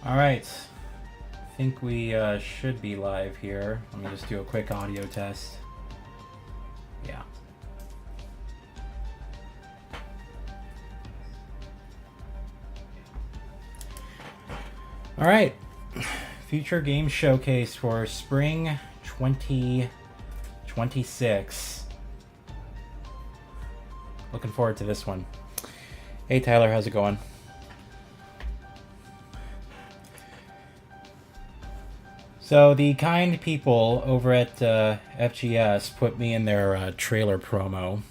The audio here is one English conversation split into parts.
All right. I think we should be live here. Let me just do a quick audio test. Yeah. All right. Future Game Showcase for Spring 2026. Looking forward to this one. Hey Tyler, how's it going? So the kind people over at FGS put me in their trailer promo,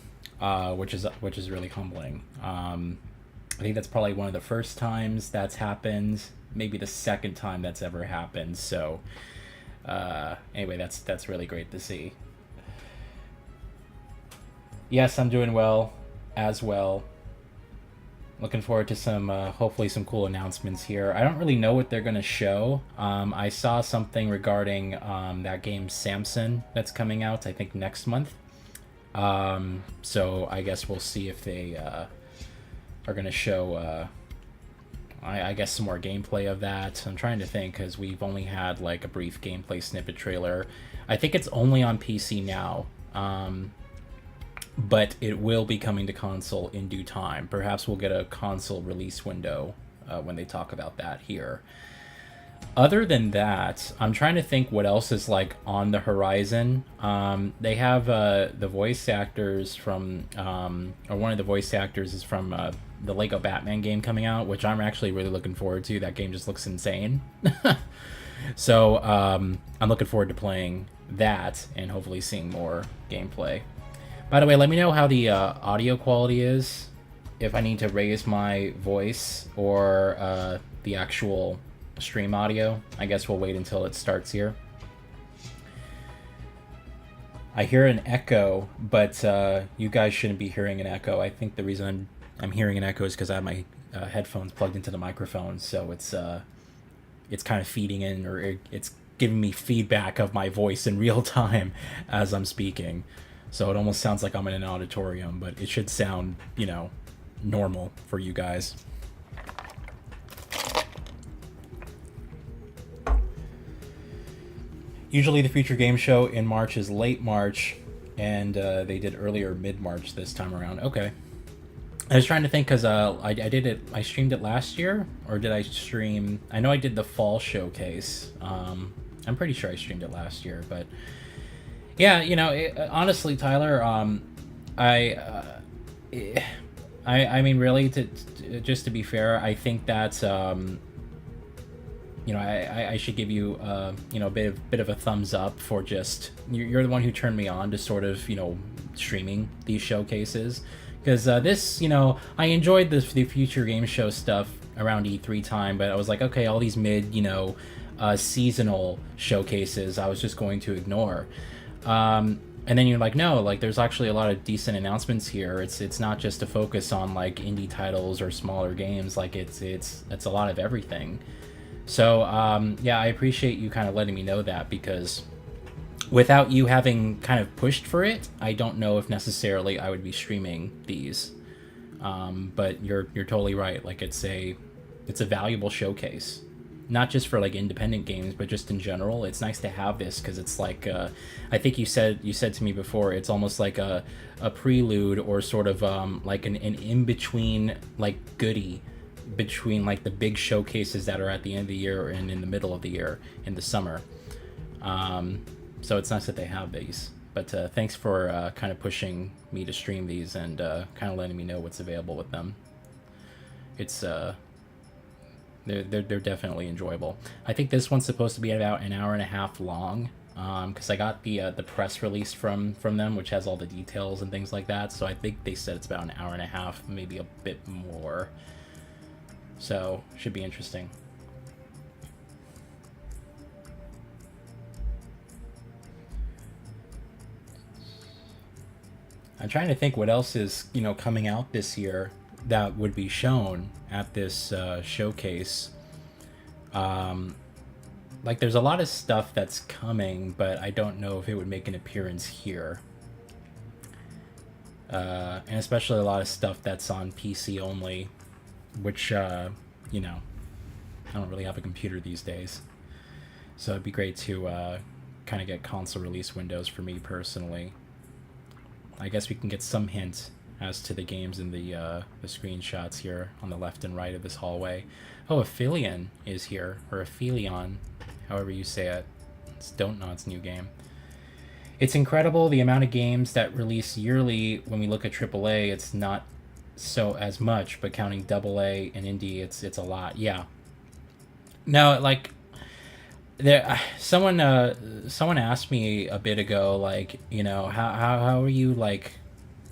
which is really humbling. I think that's probably one of the first times that's happened, maybe the second time that's ever happened. So anyway, that's really great to see. Yes, I'm doing well, as well. Looking forward to some, hopefully some cool announcements here. I don't really know what they're going to show. I saw something regarding that game Samson that's coming out, I think, next month. So I guess we'll see if they are going to show, I guess, some more gameplay of that. I'm trying to think, because we've only had, like, a brief gameplay snippet trailer. I think it's only on PC now. But it will be coming to console in due time. Perhaps we'll get a console release window when they talk about that here. Other than that, I'm trying to think what else is like on the horizon. They have the voice actors from, or one of the voice actors is from the Lego Batman game coming out, which I'm actually really looking forward to. That game just looks insane. So I'm looking forward to playing that and hopefully seeing more gameplay. By the way, let me know how the audio quality is, if I need to raise my voice or the actual stream audio. I guess we'll wait until it starts here. I hear an echo, but you guys shouldn't be hearing an echo. I think the reason I'm hearing an echo is because I have my headphones plugged into the microphone, so it's kind of feeding in, or it's giving me feedback of my voice in real time as I'm speaking. So it almost sounds like I'm in an auditorium, but it should sound, you know, normal for you guys. Usually the Future Game Show in March is late March, and they did earlier mid-March this time around. Okay. I was trying to think, because I streamed it last year, or did I stream... I know I did the fall showcase. I'm pretty sure I streamed it last year, but... Yeah, you know, honestly, Tyler, I mean, really, just to be fair, I think that, you know, I should give you, you know, a bit of a thumbs up for just, you're the one who turned me on to sort of, you know, streaming these showcases, because this, you know, I enjoyed the Future Game Show stuff around E3 time, but I was like, okay, all these mid, you know, seasonal showcases, I was just going to ignore. And then you're like, no, like there's actually a lot of decent announcements here. It's not just a focus on like indie titles or smaller games. Like it's a lot of everything. So yeah, I appreciate you kind of letting me know that, because without you having kind of pushed for it, I don't know if necessarily I would be streaming these. But you're totally right. Like it's a valuable showcase. Not just for like independent games, but just in general. It's nice to have this, because it's like I think you said to me before, it's almost like a prelude, or sort of like an in-between like goodie between like the big showcases that are at the end of the year and in the middle of the year in the summer. So it's nice that they have these. But thanks for kind of pushing me to stream these and kind of letting me know what's available with them. It's They're definitely enjoyable. I think this one's supposed to be about an hour and a half long, because I got the press release from them, which has all the details and things like that. So I think they said it's about an hour and a half, maybe a bit more. So should be interesting. I'm trying to think what else is, you know, coming out this year that would be shown at this showcase. Like there's a lot of stuff that's coming, but I don't know if it would make an appearance here. And especially a lot of stuff that's on PC only. which you know, I don't really have a computer these days, so it'd be great to kind of get console release windows for me personally. I guess we can get some hint as to the games in the screenshots here on the left and right of this hallway. Oh, Aphelion is here, or Aphelion, however you say it. It's Don't Nod's new game. It's incredible the amount of games that release yearly. When we look at AAA, it's not so as much, but counting AA and indie, it's a lot. Yeah. No, like there, someone asked me a bit ago, like, you know, how are you, like,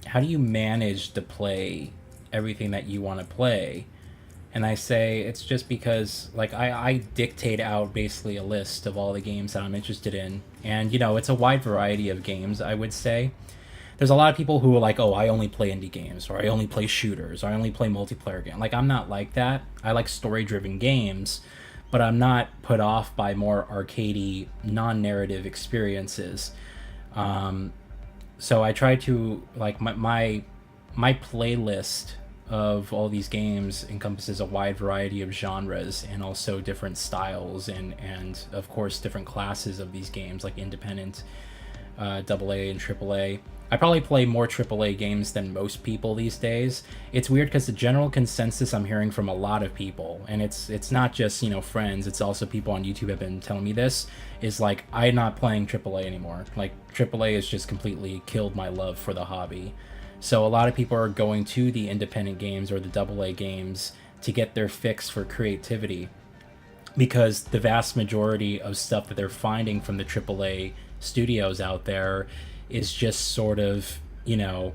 how do you manage to play everything that you want to play? And I say it's just because, like, I dictate out basically a list of all the games that I'm interested in, and you know, it's a wide variety of games. I would say there's a lot of people who are like, oh, I only play indie games, or I only play shooters, or I only play multiplayer games. Like, I'm not like that. I like story driven games, but I'm not put off by more arcadey, non-narrative experiences. So I try to, like, my playlist of all these games encompasses a wide variety of genres, and also different styles, and of course different classes of these games, like independent, AA and AAA. I probably play more AAA games than most people these days. It's weird because the general consensus I'm hearing from a lot of people, and it's not just, you know, friends, it's also people on YouTube have been telling me this, is like, I'm not playing AAA anymore. Like, AAA has just completely killed my love for the hobby. So a lot of people are going to the independent games or the AA games to get their fix for creativity, because the vast majority of stuff that they're finding from the AAA studios out there is just sort of, you know,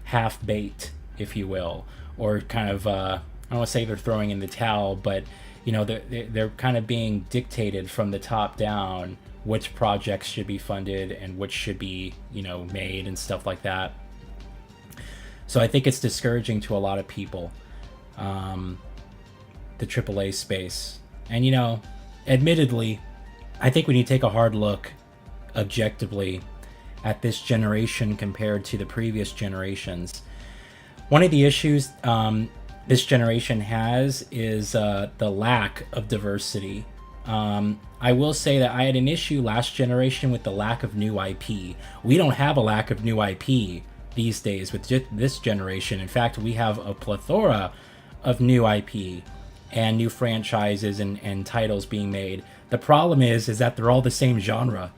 half baked, if you will, or kind of I don't want to say they're throwing in the towel, but you know, they're kind of being dictated from the top down which projects should be funded and which should be, you know, made and stuff like that. So I think it's discouraging to a lot of people, the AAA space. And, you know, admittedly, I think we need to take a hard look objectively at this generation compared to the previous generations. One of the issues this generation has is the lack of diversity. I will say that I had an issue last generation with the lack of new IP. We don't have a lack of new IP these days with this generation. In fact, we have a plethora of new IP and new franchises and titles being made. The problem is that they're all the same genre.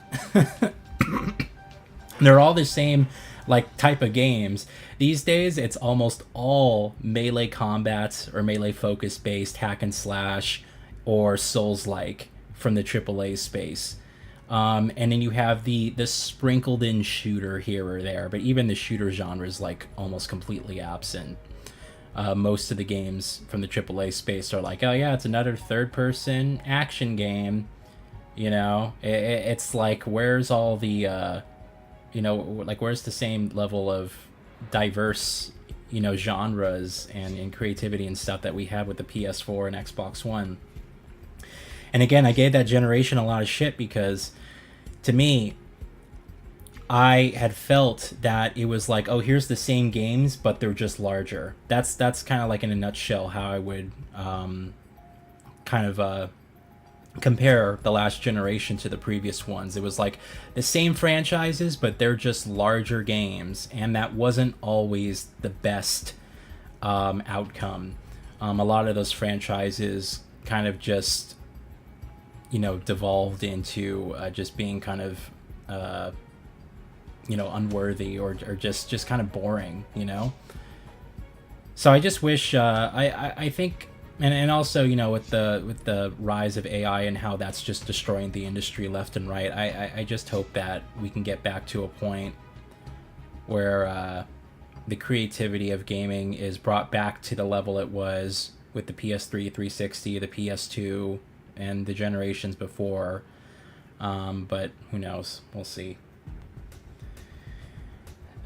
They're all the same, like, type of games. These days, it's almost all melee combats or melee focus based hack and slash or Souls-like from the AAA space. And then you have the sprinkled in shooter here or there, but even the shooter genre is, like, almost completely absent. Most of the games from the AAA space are like, oh yeah, it's another third person action game. You know, it's like, where's all the you know, like, where's the same level of diverse, you know, genres and creativity and stuff that we had with the PS4 and Xbox One? And again, I gave that generation a lot of shit because, to me, I had felt that it was like, oh, here's the same games, but they're just larger. That's kind of like, in a nutshell, how I would kind of compare the last generation to the previous ones. It was like the same franchises, but they're just larger games, and that wasn't always the best outcome. A lot of those franchises kind of just, you know, devolved into just being kind of you know, unworthy or just kind of boring, you know. So I just wish I think, and also, you know, with the rise of AI and how that's just destroying the industry left and right, I just hope that we can get back to a point where the creativity of gaming is brought back to the level it was with the PS3, 360, the PS2, and the generations before. But who knows? We'll see.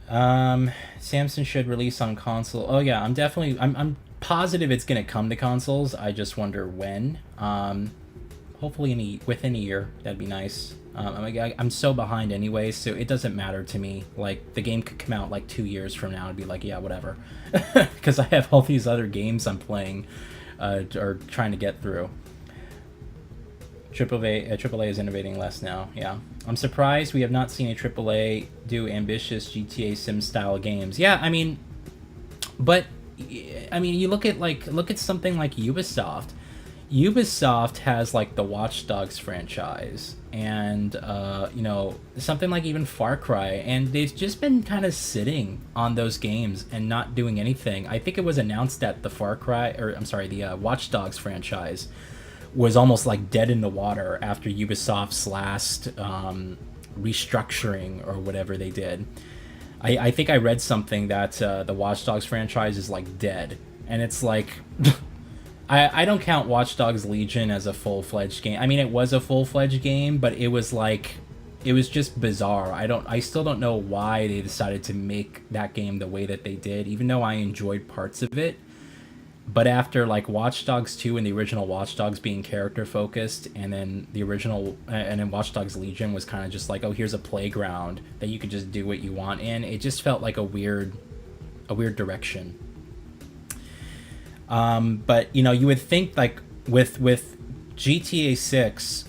Samsung should release on console. Oh yeah, I'm positive it's gonna come to consoles. I just wonder when. hopefully within a year. That'd be nice. I'm so behind anyway, so it doesn't matter to me. Like, the game could come out like 2 years from now and be like, yeah, whatever, because I have all these other games I'm playing or trying to get through. AAA is innovating less now. Yeah, I'm surprised we have not seen a AAA do ambitious GTA Sim style games. Yeah, I mean, but I mean, you look at something like Ubisoft. Ubisoft has like the Watch Dogs franchise, and you know, something like even Far Cry, and they've just been kind of sitting on those games and not doing anything. I think it was announced that the Watch Dogs franchise was almost like dead in the water after Ubisoft's last restructuring or whatever they did. I think I read something that the Watch Dogs franchise is like dead, and it's like I don't count Watch Dogs Legion as a full-fledged game. I mean, it was a full-fledged game, but it was just bizarre. I still don't know why they decided to make that game the way that they did, even though I enjoyed parts of it. But after like Watch Dogs 2 and the original Watch Dogs being character focused, and then Watch Dogs Legion was kind of just like, oh, here's a playground that you could just do what you want in. It just felt like a weird direction. But you know, you would think like with GTA 6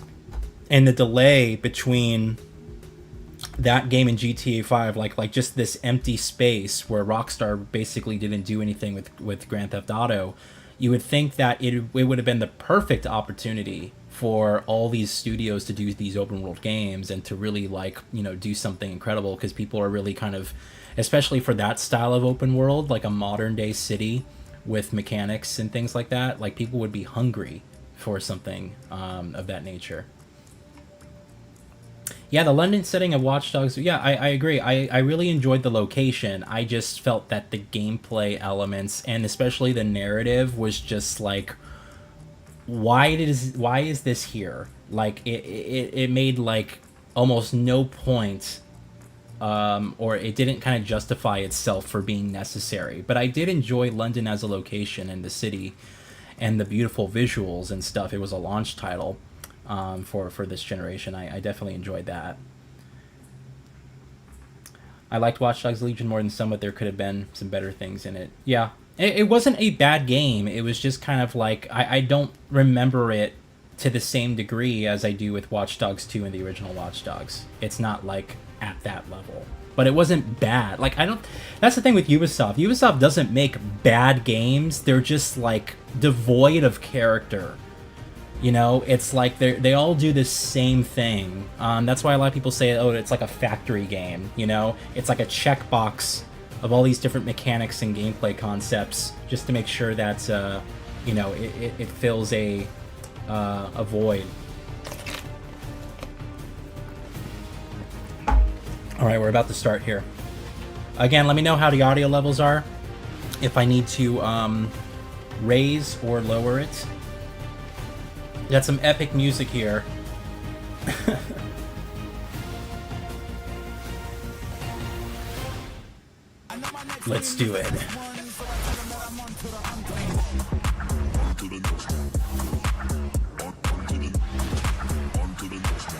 and the delay between that game and GTA 5, like just this empty space where Rockstar basically didn't do anything with Grand Theft Auto, you would think that it would have been the perfect opportunity for all these studios to do these open world games and to really, like, you know, do something incredible, because people are really kind of, especially for that style of open world, like a modern day city with mechanics and things like that, like people would be hungry for something of that nature. Yeah, the London setting of Watch Dogs, yeah, I agree. I really enjoyed the location. I just felt that the gameplay elements, and especially the narrative, was just like, why is this here? Like, it made like almost no point, or it didn't kind of justify itself for being necessary. But I did enjoy London as a location and the city and the beautiful visuals and stuff. It was a launch title for this generation. I definitely enjoyed that. I liked Watch Dogs Legion more than some, but there could have been some better things in it. Yeah, it wasn't a bad game. It was just kind of like, I don't remember it to the same degree as I do with Watch Dogs 2 and the original Watch Dogs. It's not like at that level. But it wasn't bad. Like, that's the thing with Ubisoft. Ubisoft doesn't make bad games. They're just like devoid of character. You know, it's like they all do the same thing. That's why a lot of people say, oh, it's like a factory game. You know, it's like a checkbox of all these different mechanics and gameplay concepts just to make sure that you know, it fills a void. All right, we're about to start here. Again, let me know how the audio levels are, if I need to raise or lower it. Got some epic music here. Let's do it.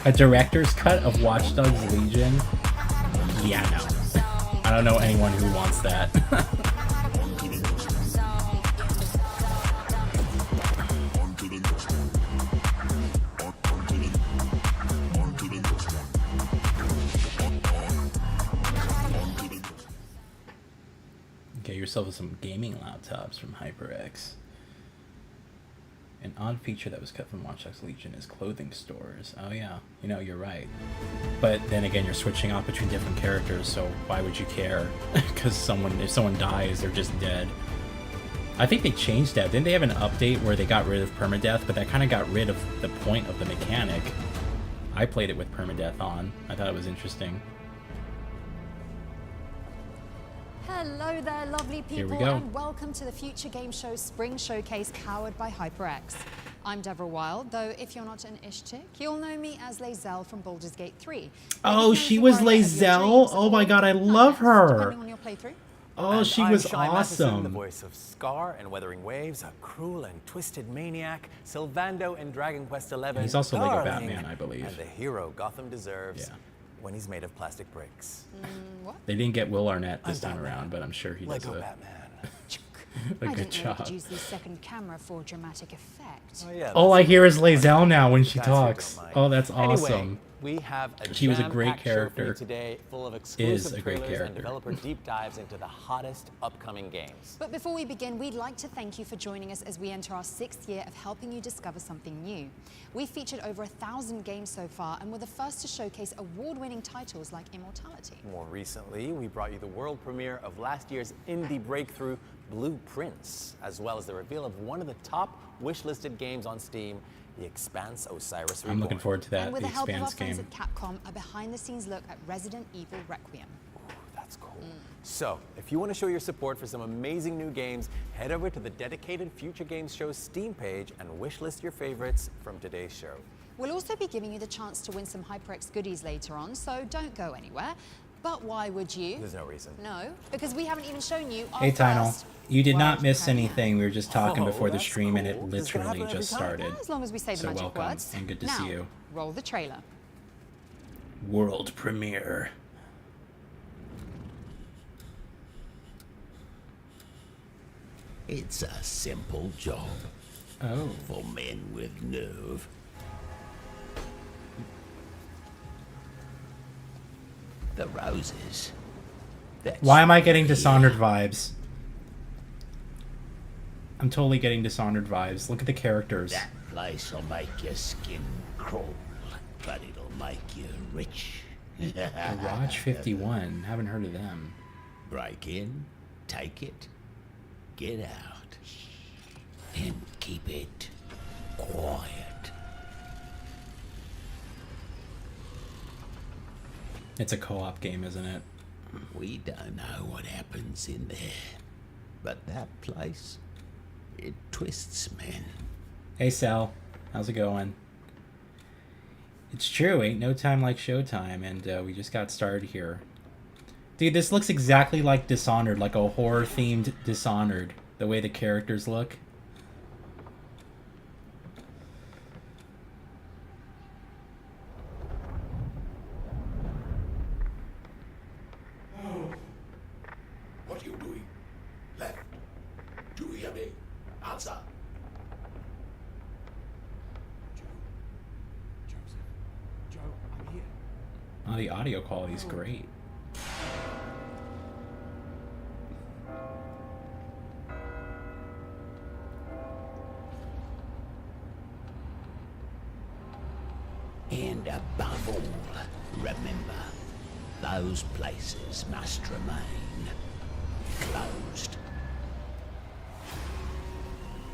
A director's cut of Watch Dogs Legion? Yeah, no. I don't know anyone who wants that. Get yourself some gaming laptops from HyperX. An odd feature that was cut from Watch Dogs Legion is clothing stores. Oh yeah, you know, you're right. But then again, you're switching off between different characters, so why would you care? Because if someone dies, they're just dead. I think they changed that. Didn't they have an update where they got rid of permadeath, but that kind of got rid of the point of the mechanic? I played it with permadeath on. I thought it was interesting. Hello there, lovely people, Here we go. and welcome to the Future Game Show Spring Showcase powered by HyperX. I'm Deborah Wild, though if you're not an ish chick, you'll know me as Lae'zel from Baldur's Gate 3. Oh, she was Lae'zel? Oh my god, I love her! Depending on your playthrough. Oh, And she I'm was Shai Matheson, the awesome. voice of Scar in Weathering Waves, a cruel and twisted maniac, Sylvando in Dragon Quest XI, He's also Lego darling, Batman, I believe. and the hero Gotham deserves Yeah. when he's made of plastic bricks. They didn't get Will Arnett this I'm time Batman. around, but I'm sure he does Lego a Batman. good I didn't know you job. could use the second camera for dramatic effect. Oh, yeah, All I that's hear is Lae'zel now when she guys who don't talks. mind. Oh, that's Anyway, awesome. we have a She was a great jam-packed show for you character. today, full of a exclusive great trailers and character. developer deep dives into the hottest upcoming games. But before we begin, we'd like to thank you for joining us as we enter our 6th year of helping you discover something new. We've featured over 1,000 games so far, and we're the first to showcase award-winning titles like Immortality. More recently, we brought you the world premiere of last year's indie breakthrough, Blue Prince, as well as the reveal of one of the top wish-listed games on Steam, The Expanse: Osiris Reborn. I'm looking forward to that, And with the the help of our Expanse friends game. at Capcom, a behind-the-scenes look at Resident Evil Requiem. That's cool. So, if you want to show your support for some amazing new games, head over to the dedicated Future Games Show Steam page and wishlist your favorites from today's show. We'll also be giving you the chance to win some HyperX goodies later on, so don't go anywhere. But why would you? There's no reason. No, because we haven't even shown you our Hey, Tynal. first You did not world miss premiere. anything. We were just talking Oh, before the that's stream, and it cool. Does that literally happen just every time? started. As long as we say the So magic welcome, words. and good to now, see you. Roll the trailer. World premiere. It's a simple job Oh. for men with nerve. The roses. That's Why am I getting here. Dishonored vibes? I'm totally getting Dishonored vibes. Look at the characters. That place'll make your skin crawl, but it'll make you rich. Garage 51. Haven't heard of them. Break in, take it, get out, and keep it quiet. It's a co-op game, isn't it? We don't know what happens in there, but that place, it twists men. Hey, Sal. How's it going? It's true. Ain't no time like showtime, and we just got started here. Dude, this looks exactly like Dishonored, like a horror-themed Dishonored. The way the characters look. What are you doing? Left. Do you hear me? Answer. Joe, I'm here. Oh, the audio quality's great. And above all, remember, those places must remain closed.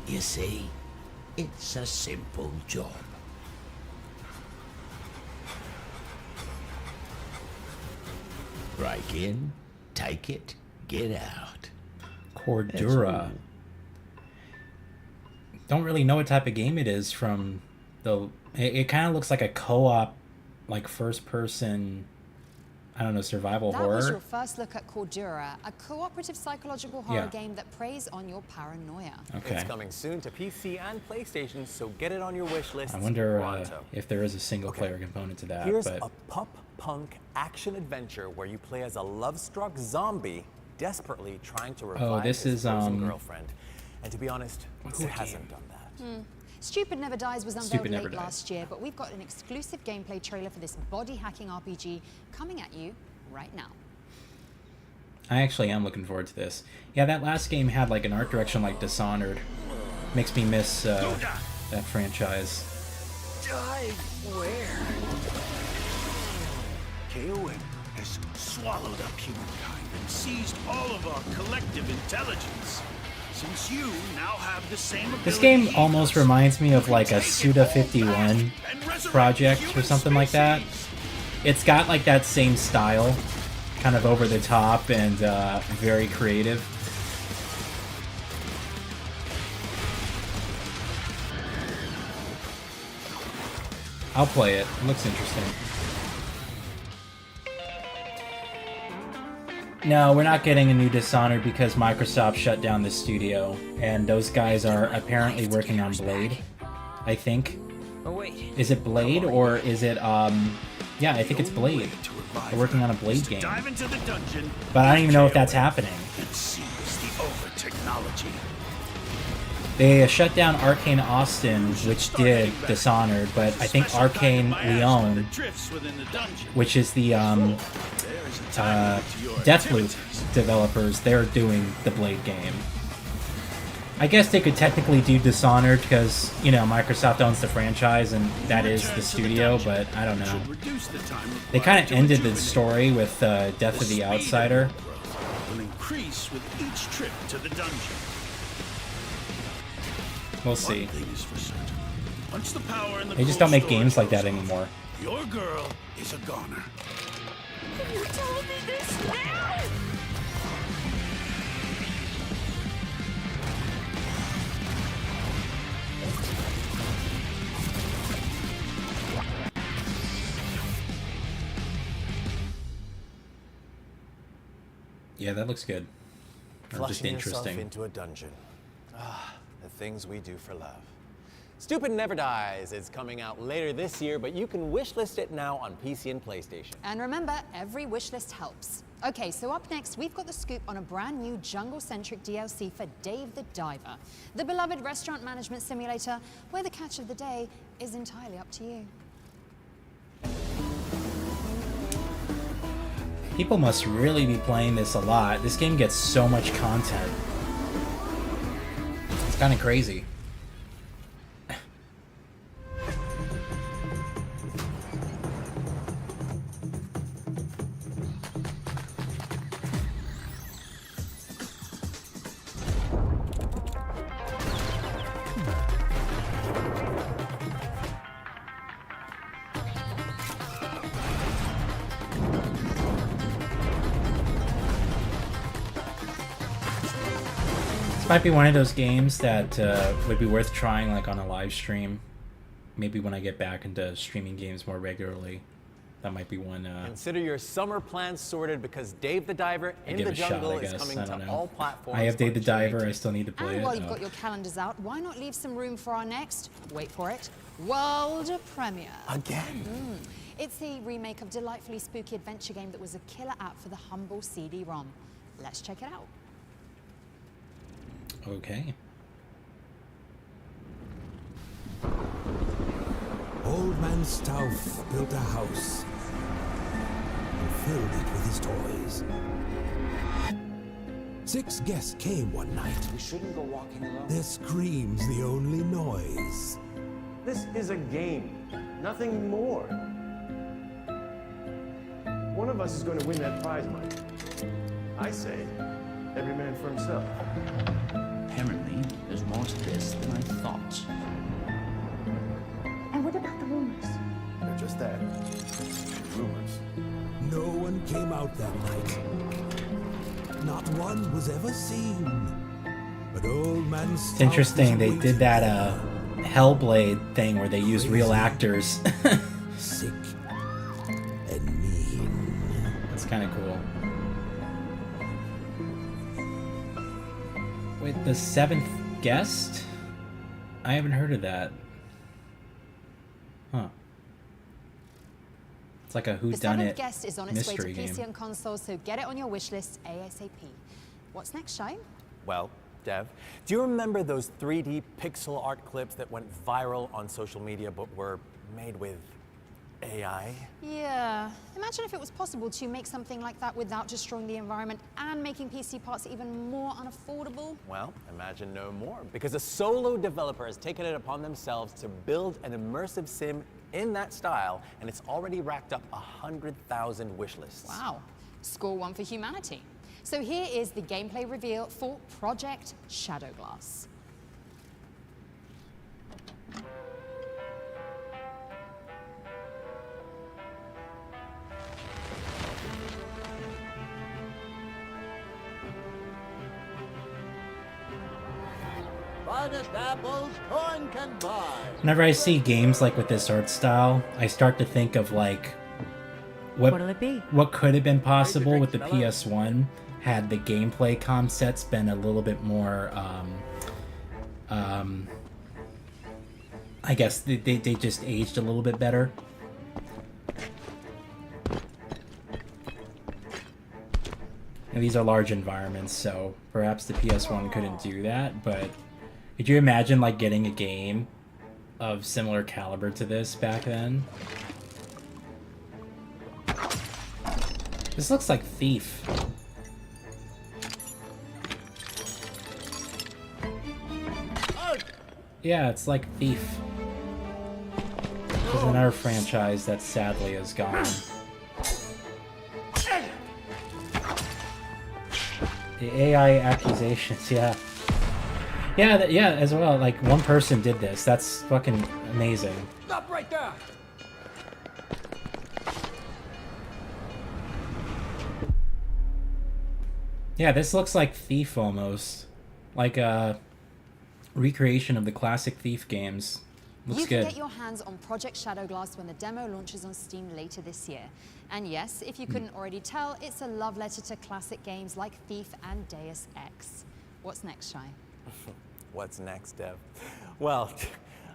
You see, it's a simple job. Break in, take it, get out. Cordura. Don't really know what type of game it is from the... It kind of looks like a co-op, like first-person, I don't know, survival That horror. was your first look at Cordura, a cooperative psychological horror Yeah. game that preys on your paranoia. Okay. It's coming soon to PC and PlayStation, so get it on your wish list. I wonder pronto. if there is a single-player component to that. Here's but a punk action adventure where you play as a love-struck zombie desperately trying to revive this his is, frozen girlfriend. And to be honest, who that hasn't game? done that? Stupid Never Dies was unveiled Stupid late Never Dies. last year, but we've got an exclusive gameplay trailer for this body-hacking RPG coming at you right now. I actually am looking forward to this. Yeah, that last game had like an art direction like Dishonored. Makes me miss that franchise. KOM has swallowed up humankind and seized all of our collective intelligence. Since you now have the same ability This game he almost does, reminds me you of can like a take it Suda all 51 back and resurrect project the or human something like that. species. It's got like that same style, kind of over the top and very creative. I'll play it. It looks interesting. No, we're not getting a new Dishonored because Microsoft shut down the studio, and those guys are apparently working on Blade, I think. Oh wait. Is it Blade or is it yeah, I think it's Blade. They're working on a Blade game. Dive into the dungeon. But I don't even know if that's happening. And seize the over technology. They shut down Arcane Austin, which did Dishonored, but I think Arcane Lyon, which is the Deathloop developers, they're doing the Blade game. I guess they could technically do Dishonored because, you know, Microsoft owns the franchise and that is the studio, but I don't know. They kind of ended the story with Death of the Outsider. Will increase with each trip to the dungeon. We'll see. One thing is for certain. Once the power in the They just cold don't make storage games like goes that off, anymore. Your girl is a goner. You told me this now! Yeah, that looks good. Or just Flushing yourself interesting. into a dungeon. Ah, the things we do for love. Stupid Never Dies is coming out later this year, but you can wishlist it now on PC and PlayStation. And remember, every wishlist helps. Okay, so up next, we've got the scoop on a brand new jungle-centric DLC for Dave the Diver, the beloved restaurant management simulator, where the catch of the day is entirely up to you. People must really be playing this a lot. This game gets so much content. It's kind of crazy. This might be one of those games that would be worth trying like on a live stream. Maybe when I get back into streaming games more regularly. That might be one. Consider your summer plans sorted because Dave the Diver in give the a shot, Jungle I is guess. coming I to don't know. all platforms. I have Dave the on June Diver. I 18th. still need to play And it. while you've got your calendars out, why not leave some room for our next, wait for it, world premiere? Again? It's the remake of delightfully spooky adventure game that was a killer app for the humble CD-ROM. Let's check it out. Okay. Old Man Stauff built a house and filled it with his toys. 6 guests came one night. We shouldn't go walking alone. Their screams the only noise. This is a game, nothing more. One of us is going to win that prize money. I say, every man for himself. Apparently, there's more to this than I thought. And what about the rumors? They're just that. Rumors. No one came out that night. Not one was ever seen. But Old Man Stauff It's interesting. was They waiting did that there, Hellblade thing where they used real actors. sick and mean. That's kind of cool. Wait, the 7th guest? I haven't heard of that. Huh. It's like a The seventh whodunit guest is on its way to mystery PC game. and console, so get it on your wish list ASAP. What's next, Shane? Well, Dev, do you remember those 3D pixel art clips that went viral on social media but were made with AI? Yeah. Imagine if it was possible to make something like that without destroying the environment and making PC parts even more unaffordable. Well, imagine no more, because a solo developer has taken it upon themselves to build an immersive sim in that style, and it's already racked up 100,000 wish lists. Wow. Score one for humanity. So here is the gameplay reveal for Project Shadowglass. Finest apples corn can buy. Whenever I see games like with this art style, I start to think of like What'll it be? What could have been possible with the PS1 had the gameplay concepts been a little bit more, I guess they just aged a little bit better. And these are large environments, so perhaps the PS1 couldn't do that, but could you imagine like getting a game of similar caliber to this back then? This looks like Thief. Yeah, it's like Thief. Which is another franchise that sadly is gone. The AI accusations, yeah. Yeah, as well. Like, one person did this. That's fucking amazing. Stop right there! Yeah, this looks like Thief almost. Like a recreation of the classic Thief games. Looks you can good. get your hands on Project Shadowglass when the demo launches on Steam later this year. And yes, if you couldn't already tell, it's a love letter to classic games like Thief and Deus Ex. What's next, Shai? What's next, Dev? Well,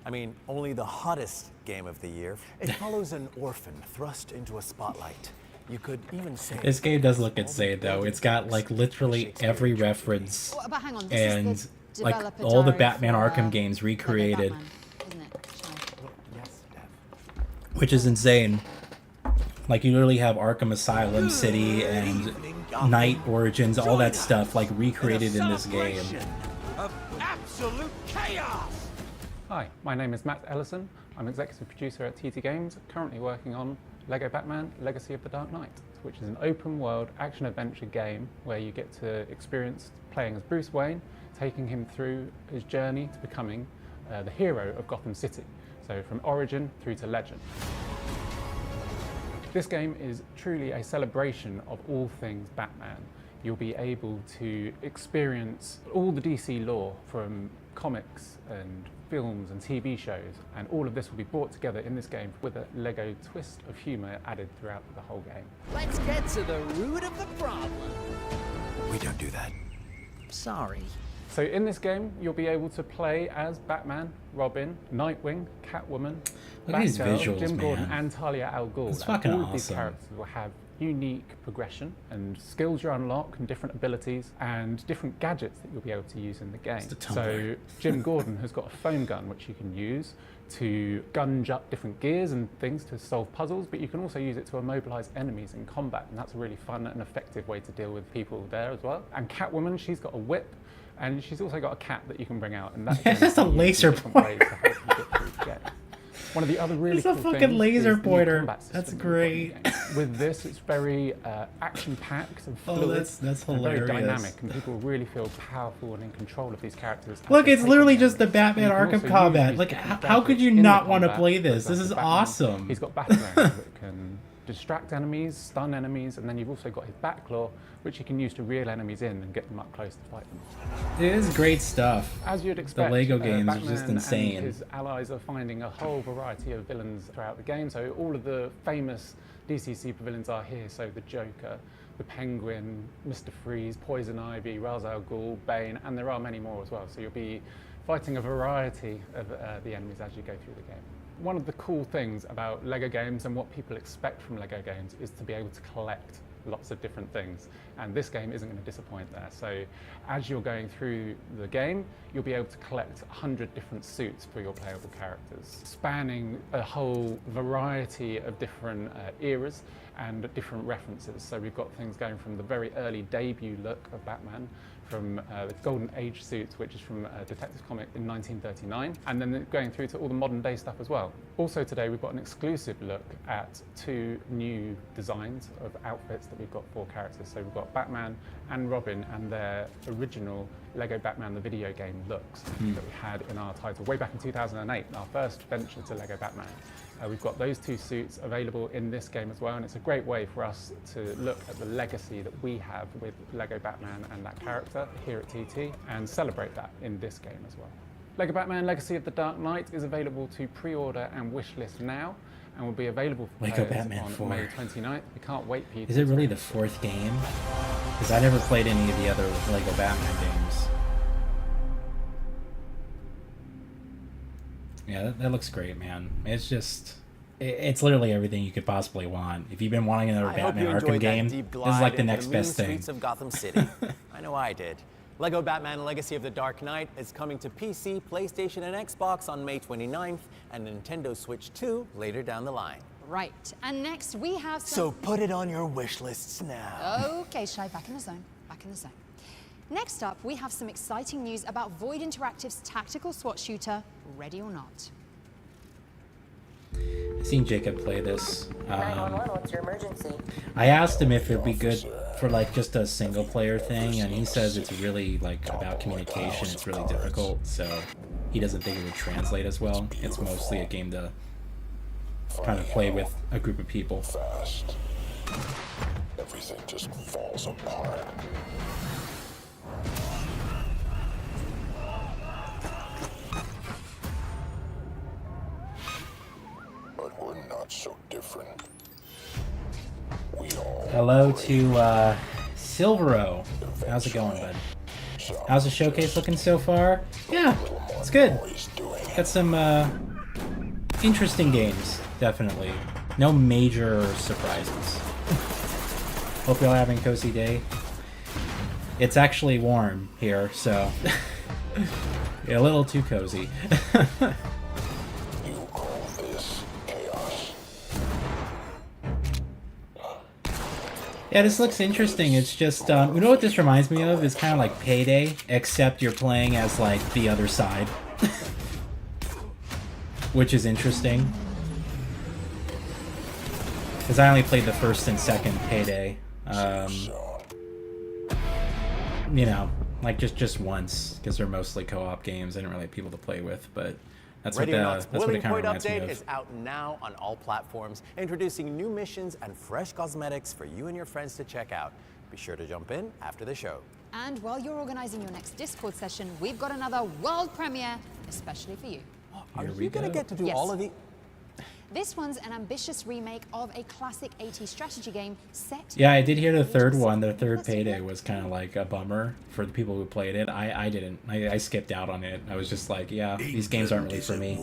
I mean, only the hottest game of the year. It follows an orphan thrust into a spotlight. You could even say This game does look insane, though. It's got, like, literally every reference. Oh, but hang on, And, this is the like, developer all the diary Batman for, Arkham games recreated. Batman, isn't it, Shai? Yes, Dev. Which is insane. Like, you literally have Arkham Asylum City and Night Origins, all that stuff, like, recreated in this game. Of absolute chaos! Hi, my name is Matt Ellison. I'm executive producer at TT Games, currently working on LEGO Batman Legacy of the Dark Knight, which is an open world action-adventure game where you get to experience playing as Bruce Wayne, taking him through his journey to becoming the hero of Gotham City. So from origin through to legend. This game is truly a celebration of all things Batman. You'll be able to experience all the DC lore from comics and films and TV shows, and all of this will be brought together in this game with a LEGO twist of humour added throughout the whole game. Let's get to the root of the problem. We don't do that. Sorry. So in this game, you'll be able to play as Batman, Robin, Nightwing, Catwoman, Look at these Batgirl, visuals, Jim Gordon, man. and Talia al Ghul. It's And fucking all of these awesome. characters will have unique progression and skills you unlock and different abilities and different gadgets that you'll be able to use in the game. the tumbler. So Jim Gordon has got a foam gun which you can use to gunge up different gears and things to solve puzzles, but you can also use it to immobilize enemies in combat, and that's a really fun and effective way to deal with people there as well. And Catwoman, she's got a whip, and she's also got a cat that you can bring out, and that That's a laser pointer. To help you get through the game. One of the other really It's a cool fucking things laser is the pointer. combat system That's that we've got in great. the game. With this, it's very action-packed and Oh, fluid, that's and very hilarious. dynamic, and people really feel powerful and in control of these characters. as Look, they it's take literally on just the enemies. Batman And you can Arkham also use combat. these Like, different how could you gadgets in the not want to combat. play For this? This example, is Batman, awesome. He's got batarang that can distract enemies, stun enemies, and then you've also got his Batclaw, which you can use to reel enemies in and get them up close to fight them. It is great stuff. As you'd expect, the Lego games are Batman just insane. and his allies are finding a whole variety of villains throughout the game. So all of the famous DC supervillains are here. So the Joker, the Penguin, Mr. Freeze, Poison Ivy, Ra's al Ghul, Bane, and there are many more as well. So you'll be fighting a variety of the enemies as you go through the game. One of the cool things about LEGO games and what people expect from LEGO games is to be able to collect lots of different things, and this game isn't going to disappoint there. So as you're going through the game, you'll be able to collect 100 different suits for your playable characters, spanning a whole variety of different eras and different references. So we've got things going from the very early debut look of Batman, from the Golden Age suits, which is from a detective comic in 1939, and then going through to all the modern day stuff as well. Also today we've got an exclusive look at 2 new designs of outfits that we've got for characters. So we've got Batman and Robin and their original LEGO Batman the video game looks that we had in our title way back in 2008, our first venture to LEGO Batman. We've got those 2 suits available in this game as well, and it's a great way for us to look at the legacy that we have with LEGO Batman and that character here at TT and celebrate that in this game as well. LEGO Batman Legacy of the Dark Knight is available to pre-order and wishlist now, and will be available for Lego players Batman on 4. May 29th. We can't wait for you to Is it really the experience 4th game? Because I never played any of the other Lego Batman games. Yeah, that looks great, man. It's just... It's literally everything you could possibly want. If you've been wanting another Batman Arkham game, this is like the next best thing. Streets of Gotham City. I know I did. Lego Batman Legacy of the Dark Knight is coming to PC, PlayStation, and Xbox on May 29th, and Nintendo Switch 2 later down the line. Right, and next we have some... So put it on your wish lists now. Okay, Shai, back in the zone, back in the zone. Next up, we have some exciting news about Void Interactive's tactical SWAT shooter, Ready or Not. I've seen Jacob play this. 911, what's your emergency? I asked him if it'd be good for like just a single player thing, and he says it's really like about communication. It's really difficult, so he doesn't think it would translate as well. It's mostly a game to kind of play with a group of people. Fast. Everything just falls apart. But we're not so different. We all Hello to Silvero. How's it going, bud? How's the showcase looking so far? Yeah, it's good. Got some interesting games, definitely. No major surprises. Hope y'all having a cozy day. It's actually warm here, so yeah, a little too cozy. You call this chaos? Yeah, this looks interesting. It's just, you know what this reminds me of? It's kind of like Payday, except you're playing as, like, the other side. Which is interesting. Because I only played the first and second Payday. You know, like just once, because they're mostly co-op games. I didn't really have people to play with, but that's what, that's what it kind of reminds me Update of. is out now on all platforms, introducing new missions and fresh cosmetics for you and your friends to check out. Be sure to jump in after the show. And while you're organizing your next Discord session, we've got another world premiere, especially for you. Are you going to get to do all of the... This one's an ambitious remake of a classic 80s strategy game set... Yeah, I did hear the third one. The third Payday was kind of like a bummer for the people who played it. I didn't. I skipped out on it. I was just like, yeah, these games aren't really for me.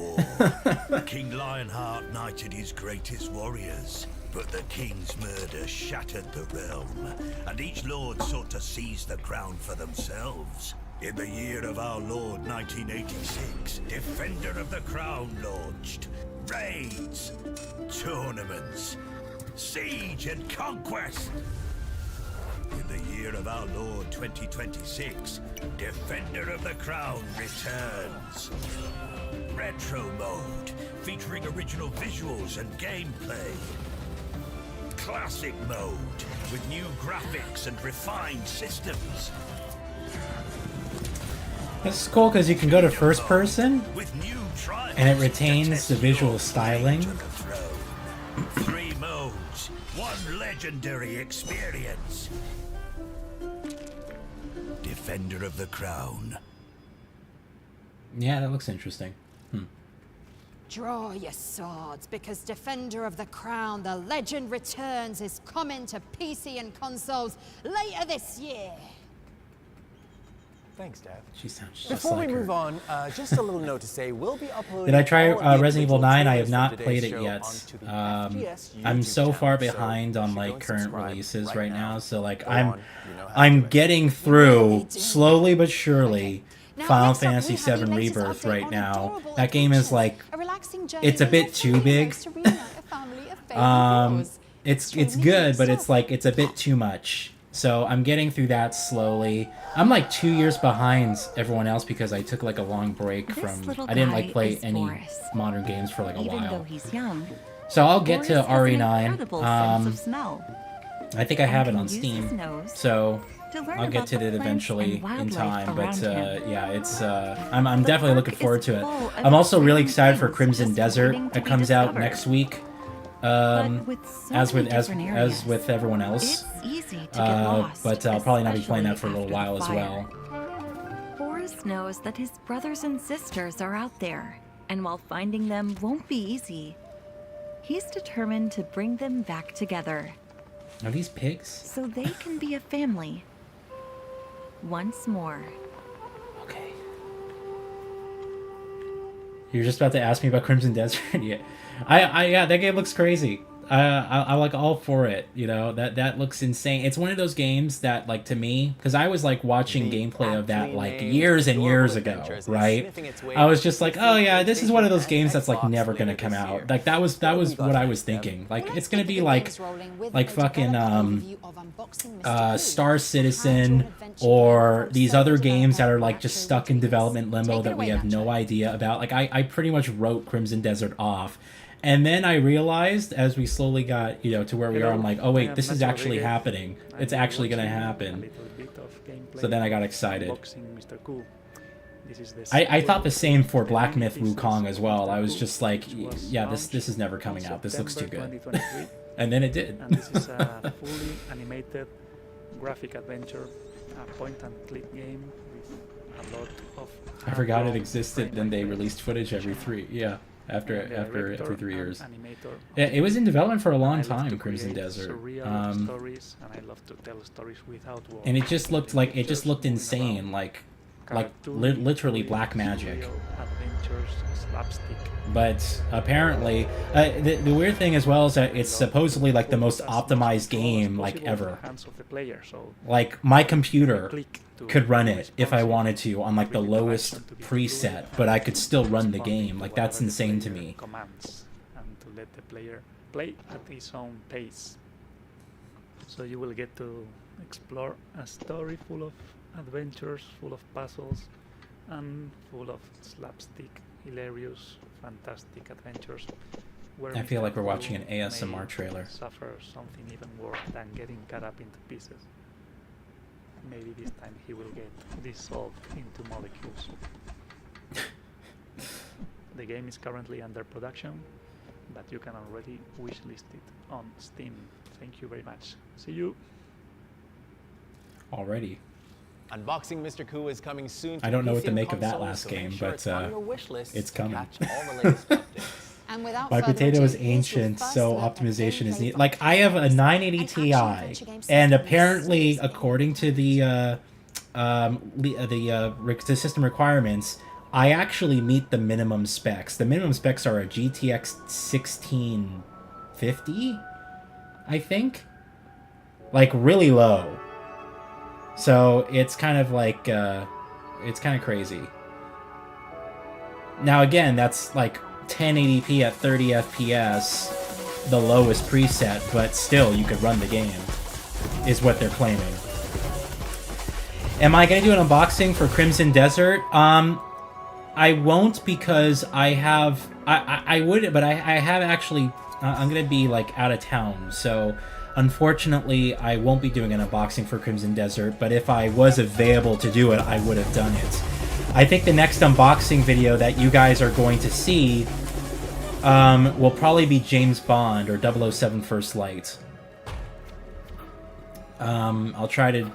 King Lionheart knighted his greatest warriors, but the king's murder shattered the realm, and each lord sought to seize the crown for themselves. In the year of our Lord 1986, Defender of the Crown launched raids, tournaments, siege and conquest. In the year of our Lord 2026, Defender of the Crown returns. Retro mode, featuring original visuals and gameplay. Classic mode, with new graphics and refined systems. This is cool because you can go to first person, and it retains the visual styling. 3 modes, 1 legendary experience. Defender of the Crown. Yeah, that looks interesting. Draw your swords, because Defender of the Crown, The Legend Returns, is coming to PC and consoles later this year. Thanks, Dad. She sounds just Before like we her. move on, just a little note to say, we'll be uploading... Did I try all of the Resident Evil individual 9? I have trailers not from played today's it show yet. onto the FGS I'm YouTube so far channel, behind on you should like go and current subscribe releases right right now. now, so like Go I'm on, you know how to I'm do it. getting through slowly but surely Now, Final next up, we Fantasy have the VII latest Rebirth update right on now. Adorable That game is Adventures, like a relaxing journey it's a in bit your too family big. host arena, a family of baby bros. It's Extremely good, cute but it's stuff. like it's a bit too much. So I'm getting through that slowly. I'm like 2 years behind everyone else because I took like a long break from. I didn't like play any modern games for like a Even though while. he's young, So I'll get to Boris has an RE9. incredible sense of smell. I think I have it can on use his Steam, nose so to learn I'll get about to the it plants eventually and in wildlife time. But around him. yeah, it's I'm definitely looking forward to it. full of I'm also really exciting excited for things Crimson just Desert waiting to that be comes out discovered. next week. With so As many with as different as areas, with everyone else. It's easy to get lost, but I'll probably not be playing that for a especially little while after as the well. fire. Boris knows that his brothers and sisters are out there, and while finding them won't be easy, He's determined to bring them back together. Are these pigs? So they can be a family. Once more. Okay. You're just about to ask me about Crimson Desert? Yeah. Yeah, that game looks crazy. I like all for it, you know. That looks insane. It's one of those games that, like, to me, because I was like watching gameplay of that like years and years ago, right? I was just like, oh yeah, this is one of those games that's like never gonna come out. Like that was what I was thinking. Like it's gonna be like fucking Star Citizen or these other games that are like just stuck in development limbo that we have no idea about. Like I pretty much wrote Crimson Desert off. And then I realized, as we slowly got, you know, to where we are, I'm like, oh wait, this is actually happening. It's actually going to happen. So then I got excited. I thought the same for Black Myth Wukong as well. I was just like, yeah, this is never coming out. This looks too good. And then it did. And this is a fully animated graphic adventure, a point-and-click game with a lot of... I forgot it existed, and they released footage every after 3 years. Yeah, it was in development for a long time, Crimson Desert. Stories, and I love to tell stories without words. And it just looked like insane, like literally black magic. But apparently, the weird thing as well is that it's supposedly like the most optimized game like ever. Like my computer could run it if I wanted to on like the lowest preset, but I could still run the game. Like that's insane to me. Commands and to let the player play at his own pace. So you will get to explore a story full of adventures, full of puzzles, and full of slapstick, hilarious, fantastic adventures. I feel like we're watching an ASMR trailer. Suffer something even worse than getting cut up into pieces. Maybe this time he will get dissolved into molecules. The game is currently under production, but you can already wishlist it on Steam. Thank you very much. See you. Already. Unboxing Mr. Koo is coming soon. I don't know what to make of that last game, but it's coming. My potato is ancient, so optimization is needed. Like, I have a 980 Ti, and apparently, according to the system requirements, I actually meet the minimum specs. The minimum specs are a GTX 1650, I think? Like, really low. So, it's kind of like, it's kind of crazy. Now, again, that's like 1080p at 30 FPS, the lowest preset, but still you could run the game, is what they're claiming. Am I going to do an unboxing for Crimson Desert? I won't, because I have... I would, but I have actually... I'm going to be, like, out of town, so unfortunately I won't be doing an unboxing for Crimson Desert, but if I was available to do it, I would have done it. I think the next unboxing video that you guys are going to see will probably be James Bond or 007 First Light. I'll try to...